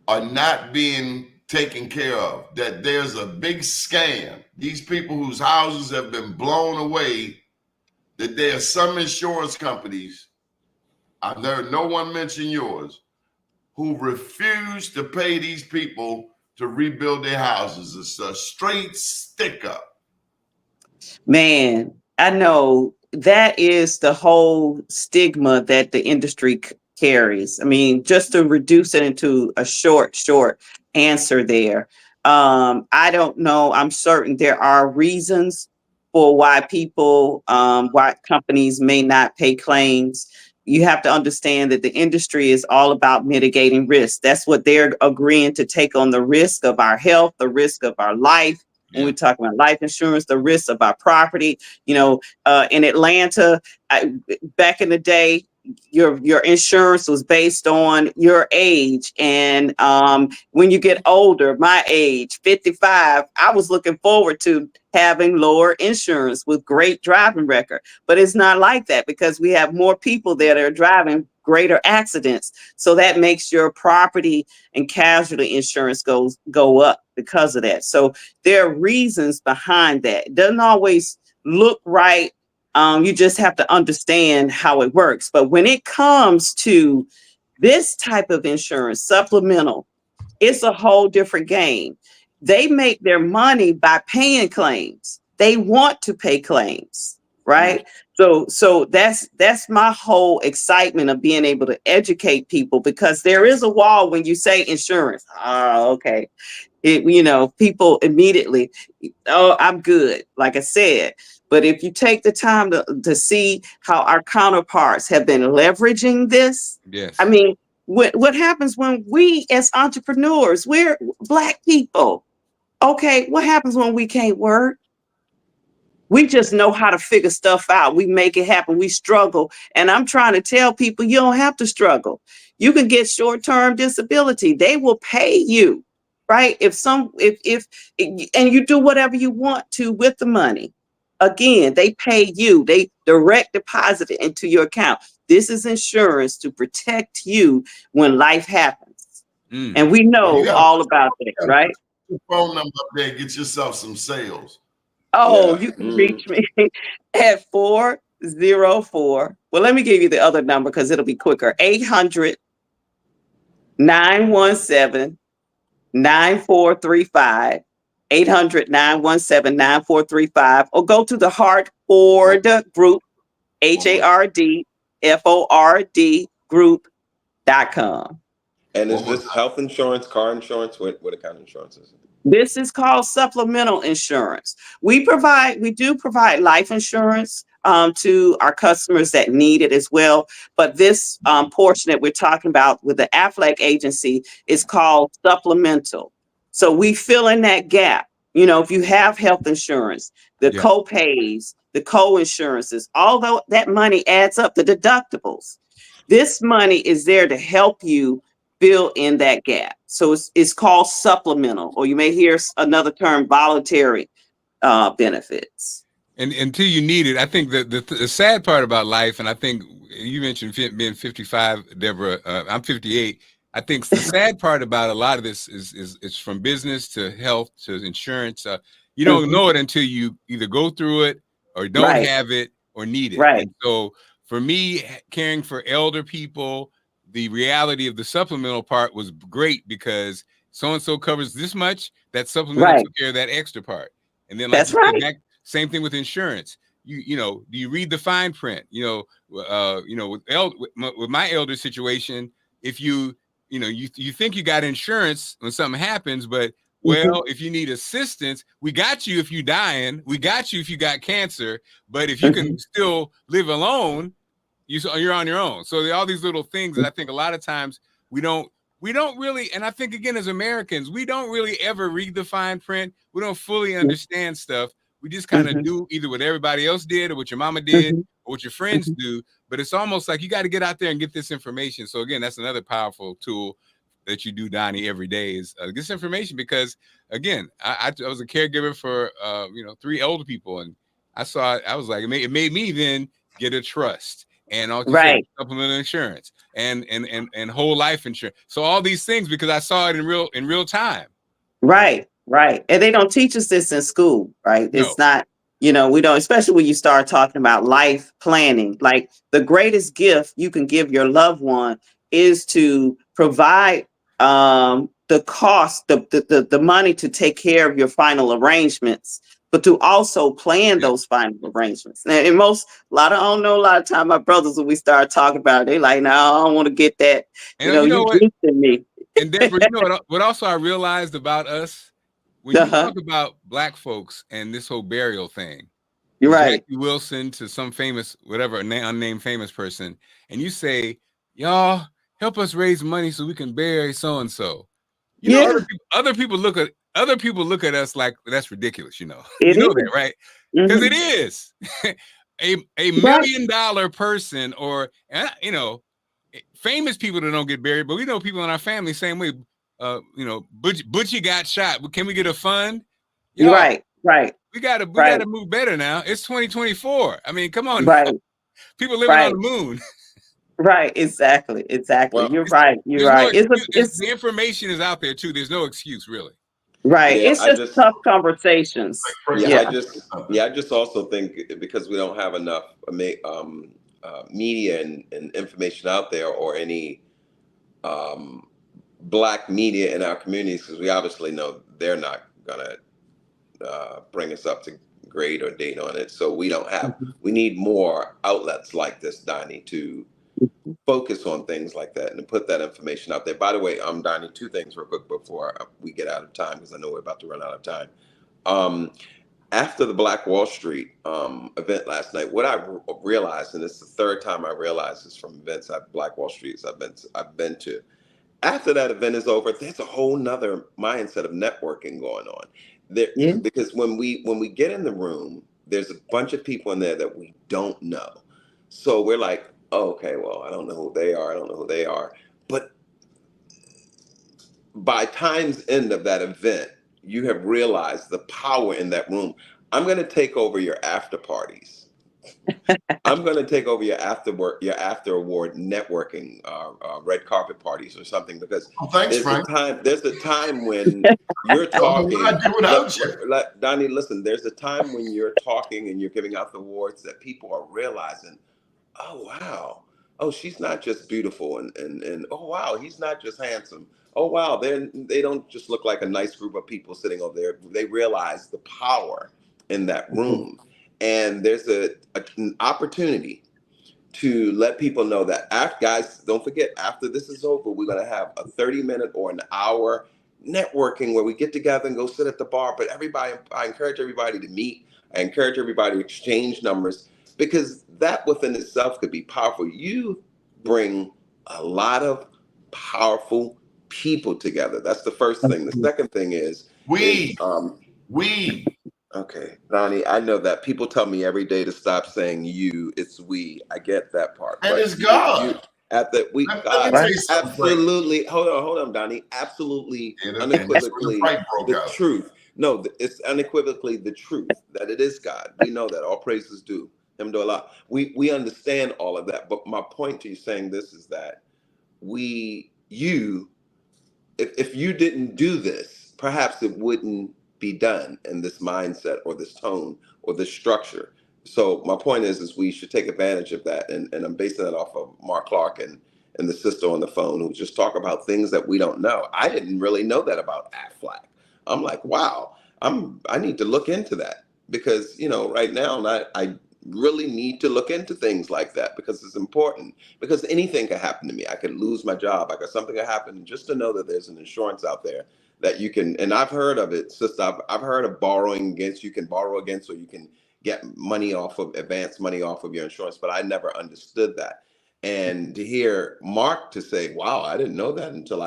are not being taken care of, that there's a big scam? These people whose houses have been blown away, that there are some insurance companies, I've heard no one mention yours, who refuse to pay these people to rebuild their houses. It's a straight stick up. Man, I know that is the whole stigma that the industry carries. I mean, just to reduce it into a short answer there. I don't know. I'm certain there are reasons for why people, why companies may not pay claims. You have to understand that the industry is all about mitigating risk. That's what they're agreeing to take on, the risk of our health, the risk of our life. When we talk about life insurance, the risk of our property. You know, in Atlanta, back in the day, your insurance was based on your age. And when you get older, my age, 55, I was looking forward to having lower insurance with great driving record. But it's not like that, because we have more people that are driving, greater accidents. So that makes your property and casualty insurance go up because of that. So there are reasons behind that. It doesn't always look right. You just have to understand how it works. But when it comes to this type of insurance, supplemental, it's a whole different game. They make their money by paying claims. They want to pay claims, right? So that's my whole excitement of being able to educate people, because there is a wall when you say insurance. Oh, okay. People immediately, oh, I'm good, like I said. But if you take the time to see how our counterparts have been leveraging this, yes. I mean, what happens when we as entrepreneurs, we're Black people, okay, what happens when we can't work? We just know how to figure stuff out. We make it happen. We struggle. And I'm trying to tell people, you don't have to struggle. You can get short-term disability. They will pay you right? If and you do whatever you want to with the money. Again, they pay you. They direct deposit it into your account. This is insurance to protect you when life happens. And we You know gotta all about that, put right? your phone number up there and get yourself some sales. Oh, Yeah. you can reach me at 404. Well, let me give you the other number because it'll be quicker. 800-917-9435. 800-917-9435. Or go to the Hartford Group, HARDFORD group.com. And is this health insurance, car insurance? What kind of insurance is it? This is called supplemental insurance. We do provide life insurance to our customers that need it as well. But this portion that we're talking about with the Aflac agency is called supplemental. So we fill in that gap. You know, if you have health insurance, the co-pays, the co-insurances, although that money adds up, the deductibles, this money is there to help you fill in that gap. So it's called supplemental, or you may hear another term, voluntary benefits. And until you need it, I think the sad part about life, and I think you mentioned being 55, Deborah. I'm 58. I think the sad part about a lot of this is from business to health to insurance. You don't know it until you either go through it or don't have it or need it. Right. And so for me, caring for elder people, the reality of the supplemental part was great because so-and-so covers this much, that supplemental took care of that extra part. And then like same thing with insurance. You know, do you read the fine print? With my elder situation, if you think you got insurance when something happens, but if you need assistance, we got you if you dying, we got you if you got cancer, but if you can still live alone, you're on your own. So there are all these little things that I think a lot of times we don't really, and I think again as Americans, we don't really ever read the fine print. We don't fully understand stuff. We just kind of do either what everybody else did or what your mama did or what your friends do. But it's almost like you got to get out there and get this information. So again, that's another powerful tool that you do, Doni, every day is get this information because again, I was a caregiver for 3 older people, and I saw it. I was like, it made me then get a trust. And all supplemental insurance and whole life insurance. So all these things because I saw it in real time. Right. And they don't teach us this in school, right? No. It's not, we don't, especially when you start talking about life planning. Like the greatest gift you can give your loved one is to provide the cost, the money to take care of your final arrangements, but to also plan those final arrangements. And a lot of time my brothers, when we start talking about it, they like, no, I don't want to get that. And you gifted me. And Deborah, what also I realized about us, when you talk about Black folks and this whole burial thing, you're right. Jackie Wilson to some famous, whatever, unnamed famous person, and you say, y'all help us raise money so we can bury so-and-so. Other people look at us like that's ridiculous, you know that, right? Because it is a $1 million person, or famous people that don't get buried, but we know people in our family same way. Butchie got shot. Can we get a fund? Right. We gotta move better now. It's 2024. I mean, come on. Right. People living on the moon. Right. Exactly. Well, you're right. The information is out there too. There's no excuse, really. Right. Yeah, it's just tough conversations. I just also think because we don't have enough media and information out there, or any Black media in our communities, because we obviously know they're not gonna bring us up to grade or date on it. So we don't have. We need more outlets like this, Doni, to focus on things like that and to put that information out there. By the way, Doni, 2 things real quick before we get out of time, because I know we're about to run out of time. After the Black Wall Street event last night, what I realized, and it's the 3rd time I realized this from events at Black Wall Street I've been to. After that event is over, there's a whole nother mindset of networking going on. Because when we get in the room, there's a bunch of people in there that we don't know. So we're like, oh, okay, well, I don't know who they are. But by time's end of that event, you have realized the power in that room. I'm going to take over your after parties. I'm going to take over your after award networking, red carpet parties or something, because thanks, there's a time when you're talking. Donnie, listen, there's a time when you're talking and you're giving out the awards that people are realizing, oh, wow. Oh, she's not just beautiful and oh, wow, he's not just handsome. Oh, wow, they don't just look like a nice group of people sitting over there. They realize the power in that room. And there's an opportunity to let people know that, guys, don't forget, after this is over, we're going to have a 30-minute or an hour networking where we get together and go sit at the bar. But I encourage everybody to meet. I encourage everybody to exchange numbers, because that within itself could be powerful. You bring a lot of powerful people together. That's the first thing. The second thing is we. Okay, Donnie, I know that people tell me every day to stop saying you. It's we. I get that part. And it's God. God, absolutely. Hold on, Donnie. Absolutely, unequivocally, the truth. No, it's unequivocally the truth that it is God. We know that. All praises due Him to Allah. We understand all of that. But my point to you saying this is that if you didn't do this, perhaps it wouldn't be done in this mindset or this tone or this structure. So my point is we should take advantage of that. And I'm basing that off of Mark Clark and the sister on the phone who just talk about things that we don't know. I didn't really know that about Aflac. I'm like, wow, I need to look into that, because, right now I really need to look into things like that, because it's important, because anything could happen to me. I could lose my job. Something could happen. Just to know that there's an insurance out there that you can, and I've heard of it, sister. I've heard of borrowing against, you can borrow against, or you can get advance money off of your insurance, but I never understood that. And to hear Mark to say, wow, I didn't know that until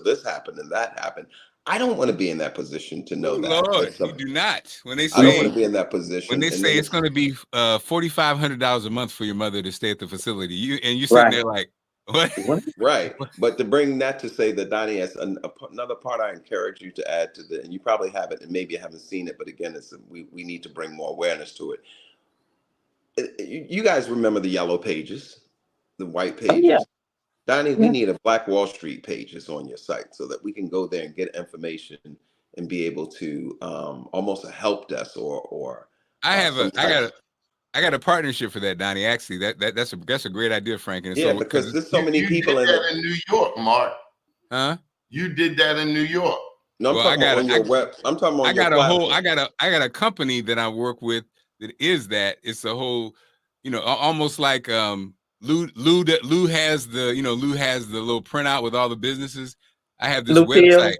this happened and that happened. I don't want to be in that position to know that. Lord, you do not. When they say, I don't want to be in that position. When they say it's going to be $4,500 a month for your mother to stay at the facility, you're sitting there like, what? Right. But to bring that to say that, Donnie, as another part I encourage you to add to and you probably haven't, and maybe you haven't seen it, but again, we need to bring more awareness to it. You guys remember the yellow pages, the white pages? Oh, yeah. Donnie, we need a Black Wall Street pages on your site so that we can go there and get information and be able to almost a help desk or I got a partnership for that, Donnie. Actually, that's a great idea, Frank. And yeah, because there's so many people in New York, Mark. Huh? You did that in New York. No, I'm talking about I got a company that I work with that is that. It's a whole, almost like Lou has the little printout with all the businesses. I have this website.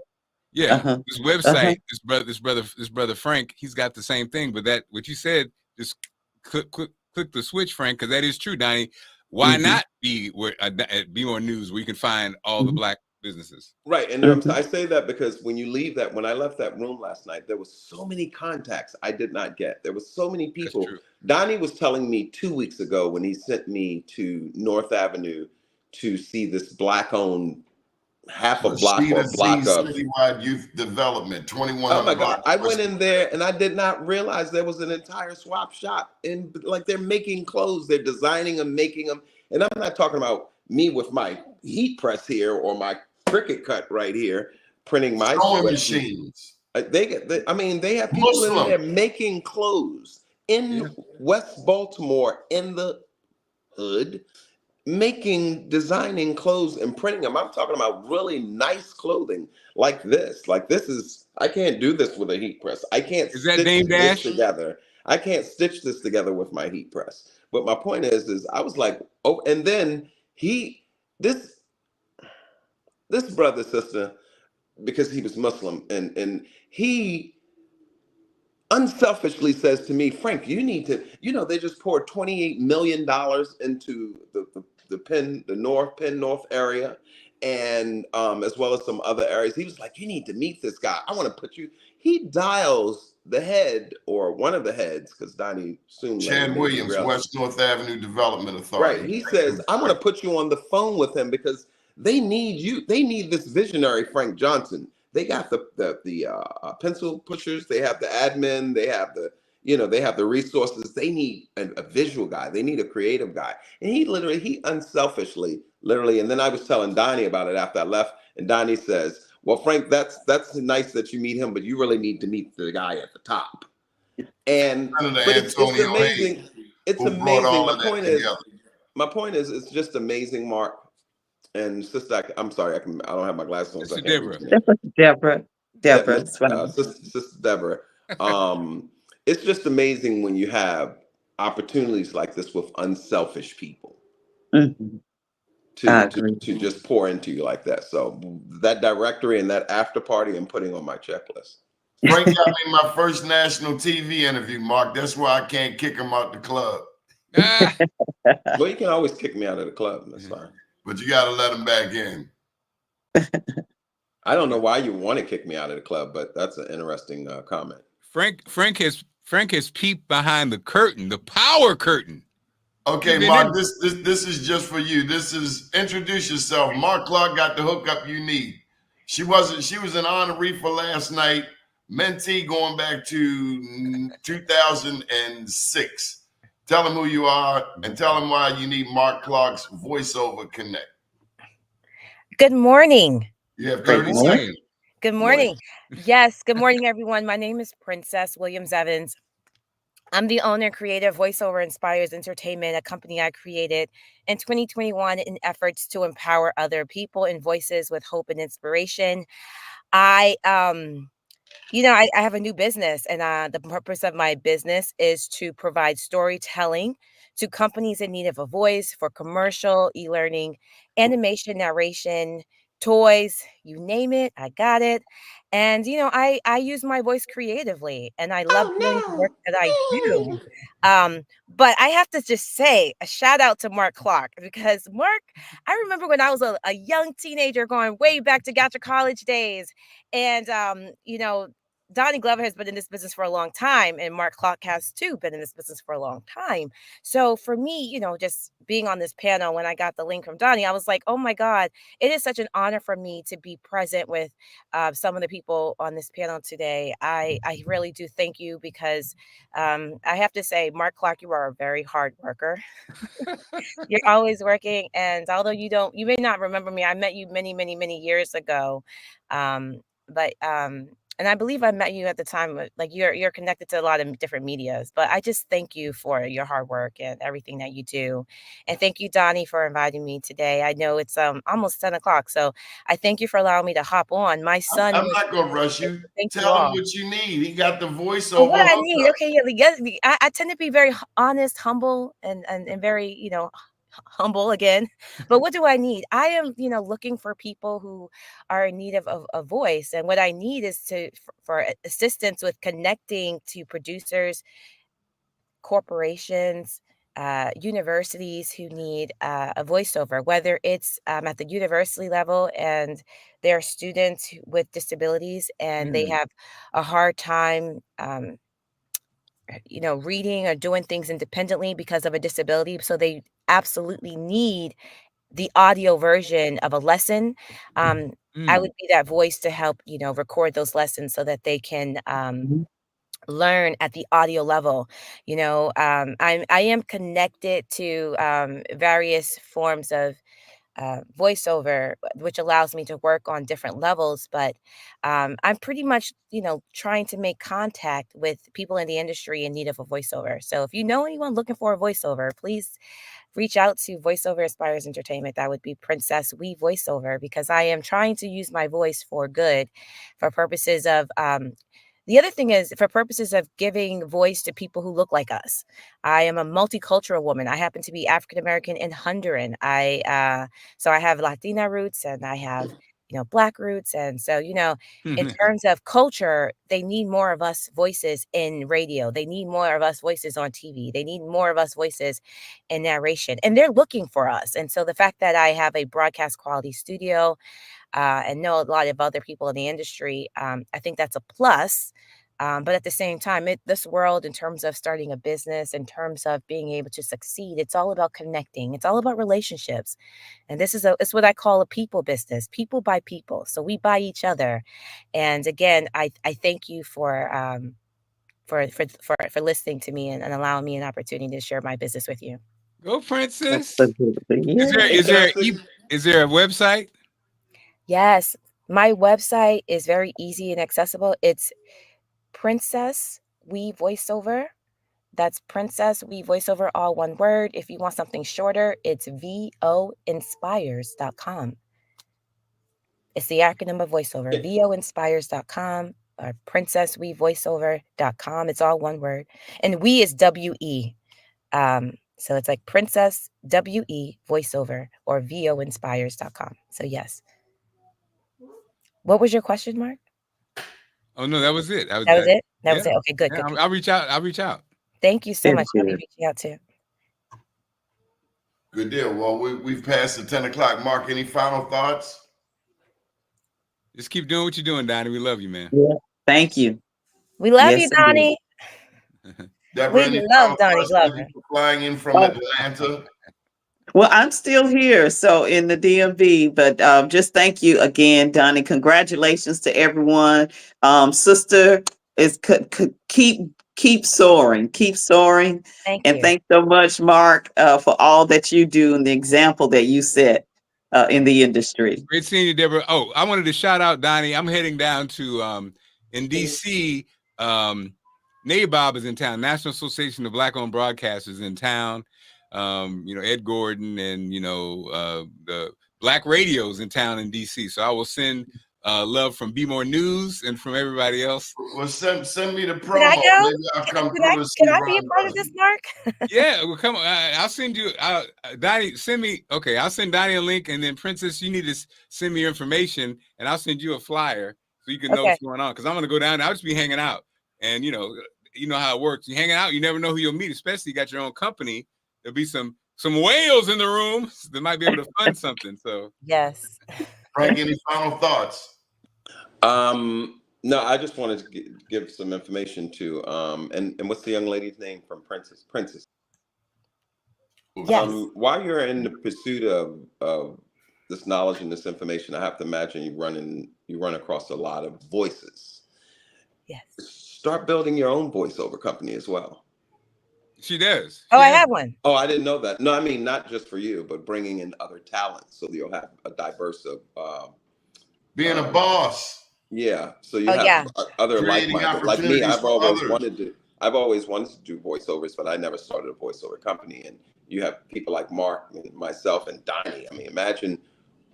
Yeah, this website. This brother Frank, he's got the same thing. But what you said, just click the switch, Frank, because that is true, Donnie. Why not be on news where you can find all the Black businesses? Right, and I say that because when I left that room last night, there was so many contacts I did not get. There was so many people. Donnie was telling me 2 weeks ago when he sent me to North Avenue to see this Black-owned half a block or a block of citywide youth development, 21. Oh my God! I went in there and I did not realize there was an entire swap shop, and like they're making clothes, they're designing them, making them, and I'm not talking about me with my heat press here or my Cricut cut right here, printing my sewing machines. They have people in there making clothes in West Baltimore in the hood. Designing clothes and printing them. I'm talking about really nice clothing like this. Like this is, I can't do this with a heat press. I can't stitch this together. I can't stitch this together with my heat press. But my point is I was like, oh, and then this brother, sister, because he was Muslim, and he unselfishly says to me, Frank, you need to, they just poured $28 million into the North Penn North area, and as well as some other areas. He was like, you need to meet this guy. I want to put you. He dials the head or one of the heads, because Donnie soon. Chad Williams, West North Avenue Development Authority. Right. He says, I want to put you on the phone with him because They need you. They need this visionary Frank Johnson. They got the pencil pushers. They have the admin. They have the they have the resources. They need a visual guy. They need a creative guy. And he unselfishly, literally. And then I was telling Donnie about it after I left, and Donnie says, "Well, Frank, that's nice that you meet him, but you really need to meet the guy at the top." And but it's amazing. It's amazing. My point is, it's just amazing, Mark. And sister, I'm sorry, I don't have my glasses on. So Deborah. Sister Deborah. It's just amazing when you have opportunities like this with unselfish people to just pour into you like that. So that directory and that after party, I'm putting on my checklist. Frank got me my first national TV interview, Mark. That's why I can't kick him out the club. Well, you can always kick me out of the club. That's fine. But you got to let him back in. I don't know why you want to kick me out of the club, but that's an interesting comment. Frank has peeped behind the curtain, the power curtain. Okay, Mark, this is just for you. This is introduce yourself. Mark Clark got the hookup you need. She was an honoree for last night, mentee going back to 2006. Tell them who you are and tell them why you need Mark Clark's voiceover connect. Good morning. You have 30 seconds. Good morning. Yes, good morning, everyone. My name is Princess Williams Evans. I'm the owner, creator, Voiceover Inspires Entertainment, a company I created in 2021 in efforts to empower other people and voices with hope and inspiration. I have a new business, and the purpose of my business is to provide storytelling to companies in need of a voice for commercial, e-learning, animation, narration, toys, you name it, I got it. And, I use my voice creatively, and I love doing the work that I do. But I have to just say a shout out to Mark Clark, because Mark, I remember when I was a young teenager going way back to Gotcha College days. And, Donnie Glover has been in this business for a long time, and Mark Clark has too been in this business for a long time. So for me, just being on this panel, when I got the link from Donnie, I was like, oh my God, it is such an honor for me to be present with some of the people on this panel today. I really do thank you, because I have to say, Mark Clark, you are a very hard worker. You're always working. And although you may not remember me, I met you many, many, many years ago. And I believe I met you at the time, like you're connected to a lot of different medias, but I just thank you for your hard work and everything that you do. And thank you, Donnie, for inviting me today. I know it's almost 10 o'clock, so I thank you for allowing me to hop on. My son. I'm not going to rush you. Tell him what you need. He got the voiceover. What I need. Okay. Yeah. I tend to be very honest, humble, and very, humble again. But what do I need? I am, looking for people who are in need of a voice. And what I need is for assistance with connecting to producers, corporations, universities who need a voiceover, whether it's at the university level and there are students with disabilities and they have a hard time reading or doing things independently because of a disability. So they absolutely need the audio version of a lesson. I would be that voice to help, record those lessons so that they can learn at the audio level. I am connected to various forms of voiceover, which allows me to work on different levels. But I'm pretty much, trying to make contact with people in the industry in need of a voiceover. So if you know anyone looking for a voiceover, please reach out to Voiceover Inspires Entertainment. That would be Princess We Voiceover, because I am trying to use my voice for good, for purposes of the other thing is for purposes of giving voice to people who look like us. I am a multicultural woman. I happen to be African American and Honduran. So I have Latina roots and I have, Black roots. And so, in terms of culture, they need more of us voices in radio. They need more of us voices on TV. They need more of us voices in narration. And they're looking for us. And so the fact that I have a broadcast quality studio and know a lot of other people in the industry, I think that's a plus. But at the same time, this world, in terms of starting a business, in terms of being able to succeed, it's all about connecting. It's all about relationships. And it's what I call a people business. People buy people. So we buy each other. And again, I thank you for listening to me and allowing me an opportunity to share my business with you. Go, Princess. Yeah. Is there a website? Yes, my website is very easy and accessible. It's Princess We Voiceover. That's Princess We Voiceover, all one word. If you want something shorter, it's voinspires.com. It's the acronym of voiceover, voinspires.com or princesswevoiceover.com. It's all one word. And we is W-E. So it's like Princess W-E Voiceover or voinspires.com. So yes. What was your question, Mark? Oh no, that was it. That was it? That was it. Okay, good. I'll reach out. Thank you so much. I'll be reaching out too. Good deal. Well, we've passed the 10 o'clock mark. Any final thoughts? Just keep doing what you're doing, Donnie. We love you, man. Yeah. Thank you. We love you, Donnie. We love Donnie Glover. Flying in from Atlanta. Well, I'm still here, so in the DMV, but just thank you again, Donnie. Congratulations to everyone. Sister, keep soaring, Thank and you. thanks so much, Mark, for all that you do and the example that you set in the industry. Great seeing you, Deborah. Oh, I wanted to shout out Donnie. I'm heading down to in DC. NABOB is in town. National Association of Black-Owned Broadcasters in town. Ed Gordon and the Black Radios in town in DC. So I will send love from Be More News and from everybody else. Well, send me the promo. Can I go? Maybe I'll come Can I be a part of this, Mark? Yeah, well, come on. I'll send you. Donnie, send me. Okay, I'll send Donnie a link, and then Princess, you need to send me your information, and I'll send you a flyer so you can know what's going on. Because I'm gonna go down. I'll just be hanging out, and you know how it works. You hanging out, you never know who you'll meet. Especially you got your own company. There'll be some whales in the room that might be able to fund something. So yes. Frank, any final thoughts? No, I just wanted to give some information to and what's the young lady's name from Princess? Yes. While you're in the pursuit of this knowledge and this information, I have to imagine you run across a lot of voices. Yes. Start building your own voiceover company as well. She does. I have one. Oh, I didn't know that. No, I mean not just for you, but bringing in other talents so you'll have a diverse of being a boss. Yeah, so you have other like-minded. Like me, I've always wanted to do voiceovers, but I never started a voiceover company. And you have people like Mark and myself and Donnie. I mean, imagine,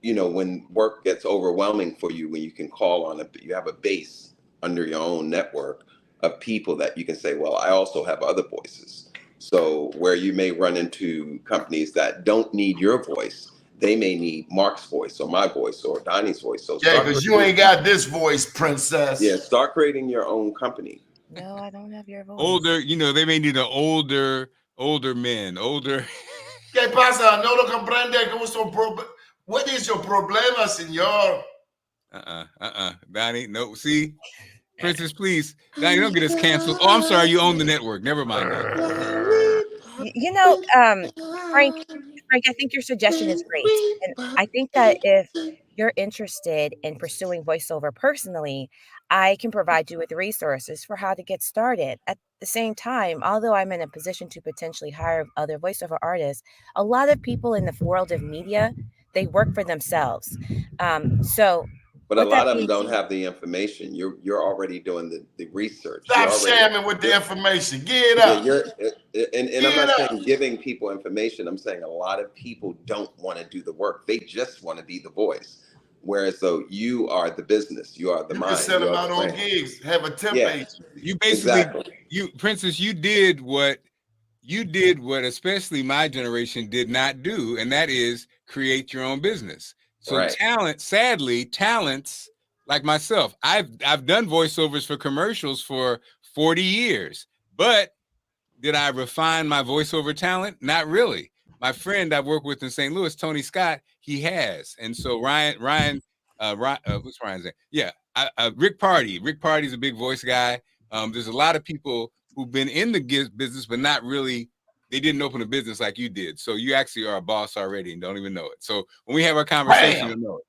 when work gets overwhelming for you, when you can call on you have a base under your own network of people that you can say, well, I also have other voices. So where you may run into companies that don't need your voice, they may need Mark's voice or my voice or Donnie's voice. So yeah, because you ain't got this voice, Princess. Yeah, start creating your own company. No, I don't have your voice. Older, they may need an older men, older. ¿Qué pasa? No lo comprende. What is your problema, señor? Donnie, no, see? Princess, please. Donnie, don't get us canceled. Oh, I'm sorry, you own the network. Never mind. Frank, I think your suggestion is great. And I think that if you're interested in pursuing voiceover personally, I can provide you with resources for how to get started. At the same time, although I'm in a position to potentially hire other voiceover artists, a lot of people in the world of media, they work for themselves. But a lot of them don't have the information. You're already doing the research. Stop shamming with the information. Get it up. And I'm not saying giving people information. I'm saying a lot of people don't want to do the work. They just want to be the voice. Whereas though you are the business, you are the mind. You can send them out on gigs. Have a temp agency. You basically, Princess, you did what especially my generation did not do, and that is create your own business. So talents like myself, I've done voiceovers for commercials for 40 years, but did I refine my voiceover talent? Not really. My friend I work with in St. Louis, Tony Scott, he has. And so Ryan, what's Ryan's name? Yeah, Rick Party. Rick Party's a big voice guy. There's a lot of people who've been in the business, but not really. They didn't open a business like you did. So you actually are a boss already and don't even know it. So when we have our conversation, you'll know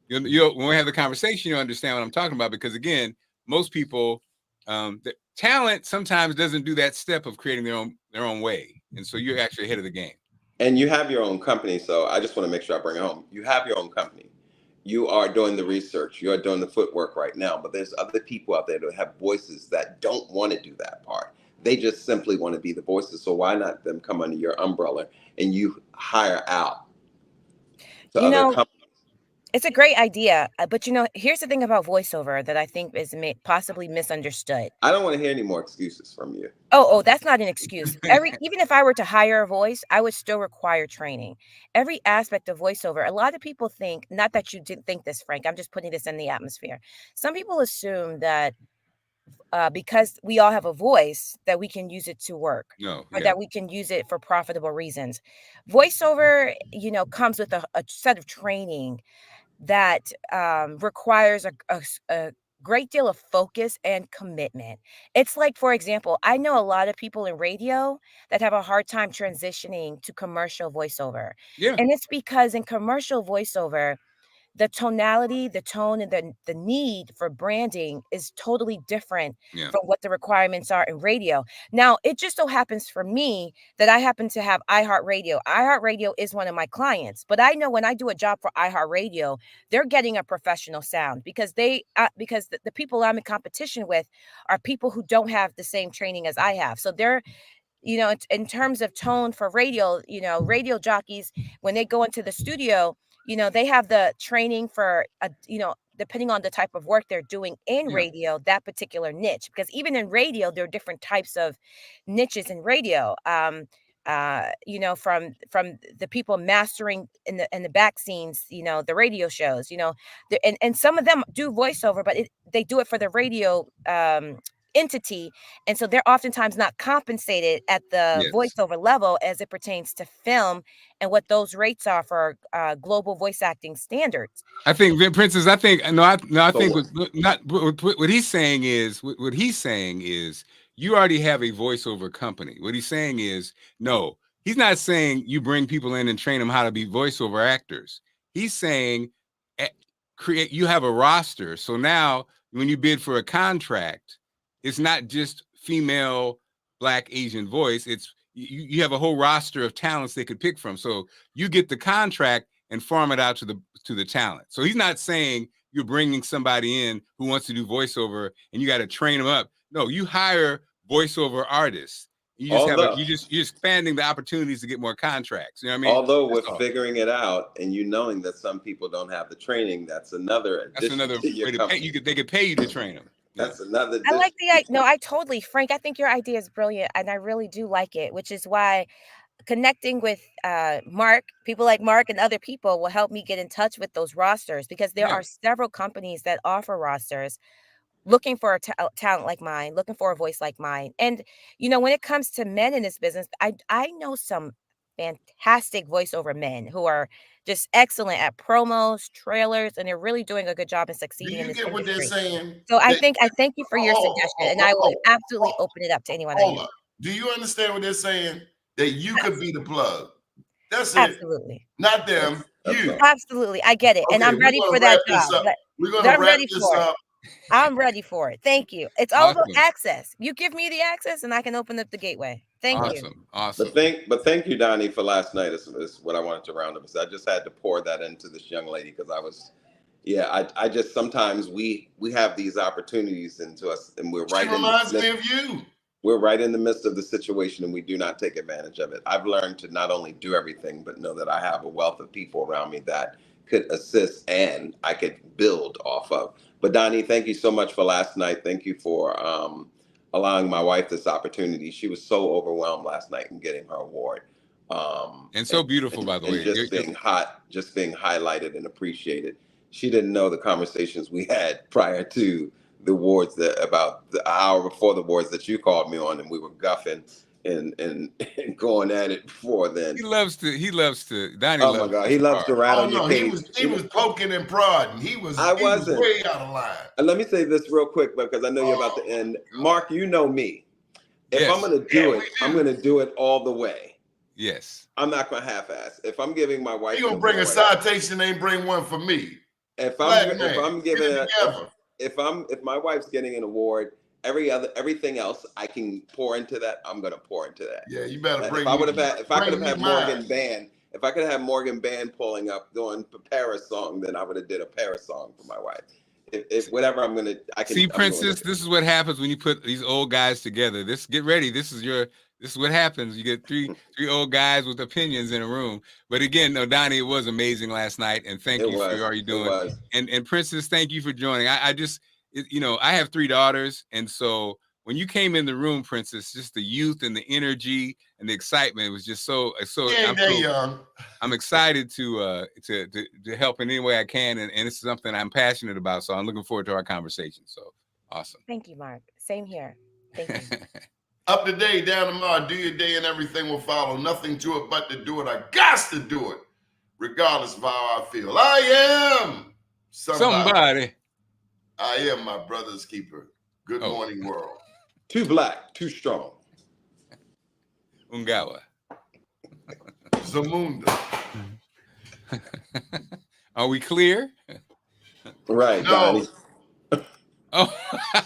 it. When we have the conversation, you'll understand what I'm talking about. Because again, most people, the talent sometimes doesn't do that step of creating their own way. And so you're actually ahead of the game. And you have your own company. So I just want to make sure I bring it home. You have your own company. You are doing the research. You are doing the footwork right now. But there's other people out there that have voices that don't want to do that part. They just simply want to be the voices. So why not them come under your umbrella and you hire out to You other know, companies? it's a great idea, but here's the thing about voiceover that I think is possibly misunderstood. I don't want to hear any more excuses from you. Oh, that's not an excuse. Even if I were to hire a voice, I would still require training. Every aspect of voiceover, a lot of people think, not that you didn't think this, Frank, I'm just putting this in the atmosphere. Some people assume that because we all have a voice, that we can use it to work. No, Or that we can use it for profitable reasons. Voiceover, comes with a set of training that requires a great deal of focus and commitment. It's like, for example, I know a lot of people in radio that have a hard time transitioning to commercial voiceover. Yeah. And it's because in commercial voiceover, the tonality, the tone, and the need for branding is totally different from what the requirements are in radio. Now, it just so happens for me that I happen to have iHeartRadio. iHeartRadio is one of my clients, but I know when I do a job for iHeartRadio, they're getting a professional sound because the people I'm in competition with are people who don't have the same training as I have. So they're in terms of tone for radio, radio jockeys, when they go into the studio, they have the training for, depending on the type of work they're doing in radio, that particular niche. Because even in radio, there are different types of niches in radio. From the people mastering in the back scenes, the radio shows, and some of them do voiceover, but they do it for the radio entity, and so they're oftentimes not compensated at the voiceover level as it pertains to film and what those rates are for global voice acting standards. I think, Princess. I think what he's saying is you already have a voiceover company. What he's saying is no. He's not saying you bring people in and train them how to be voiceover actors. He's saying you have a roster. So now when you bid for a contract, it's not just female, Black, Asian voice. It's you have a whole roster of talents they could pick from. So you get the contract and farm it out to the talent. So he's not saying you're bringing somebody in who wants to do voiceover and you got to train them up. No, you hire voiceover artists. You just you're expanding the opportunities to get more contracts. You know what I mean? Although we're figuring it out, and knowing that some people don't have the training, that's another way to pay. They could pay you to train them. That's another. I like I totally, Frank, I think your idea is brilliant and I really do like it, which is why connecting with Mark, people like Mark and other people will help me get in touch with those rosters, because there are several companies that offer rosters looking for a talent like mine, looking for a voice like mine. And, when it comes to men in this business, I know some fantastic voiceover men who are just excellent at promos, trailers, and they're really doing a good job and succeeding in this industry. What they're saying? So I thank you for your suggestion, and I will absolutely open it up to anyone. Do you understand what they're saying? That you could be the plug. That's it. Absolutely. Not them. You. Absolutely. I get it. And I'm ready for that job. We're going to wrap this up. I'm ready for it. Thank you. It's all about access. You give me the access and I can open up the gateway. Thank you. Awesome. But thank you, Doni, for last night is what I wanted to round up. I just had to pour that into this young lady because I just sometimes we have these opportunities into us and we're right We're right in the midst of the situation and we do not take advantage of it. I've learned to not only do everything, but know that I have a wealth of people around me that could assist and I could build off of. But Doni, thank you so much for last night. Thank you for allowing my wife this opportunity. She was so overwhelmed last night in getting her award. And so beautiful, by the way. Just being highlighted and appreciated. She didn't know the conversations we had prior to the awards, about the hour before the awards that you called me on, and we were guffing and going at it before then. He loves to. Donnie Oh loves my God, he loves to rattle your cage. He was poking and prodding. He was way out of line. And let me say this real quick because I know you're about to end. Mark, you know me. If I'm gonna do it, I'm gonna do it all the way. Yes. I'm not gonna half-ass. If I'm giving my wife, He gonna bring a citation, ain't bring one for me. If my wife's getting an award, everything else I can pour into that, I'm gonna pour into that. Yeah, you better bring. If I could have had Morgan Band pulling up doing a Paris song, then I would have did a Paris song for my wife. If whatever I can see, Princess. This is what happens when you put these old guys together. Get ready. This is what happens. You get three old guys with opinions in a room. But again, no, Donnie, it was amazing last night, and thank you for all you're doing. And Princess, thank you for joining. I have 3 daughters, and so when you came in the room, Princess, just the youth and the energy and the excitement was just so. I'm excited to help in any way I can, and it's something I'm passionate about. So I'm looking forward to our conversation. So awesome. Thank you, Mark. Same here. Thank you. Up to day, down tomorrow, do your day and everything will follow. Nothing to it but to do it. I got to do it, regardless of how I feel. I am somebody. I am my brother's keeper. Good morning, world. Too black, too strong. Ungawa. Zamunda. Are we clear? Right, no. Donnie. Oh.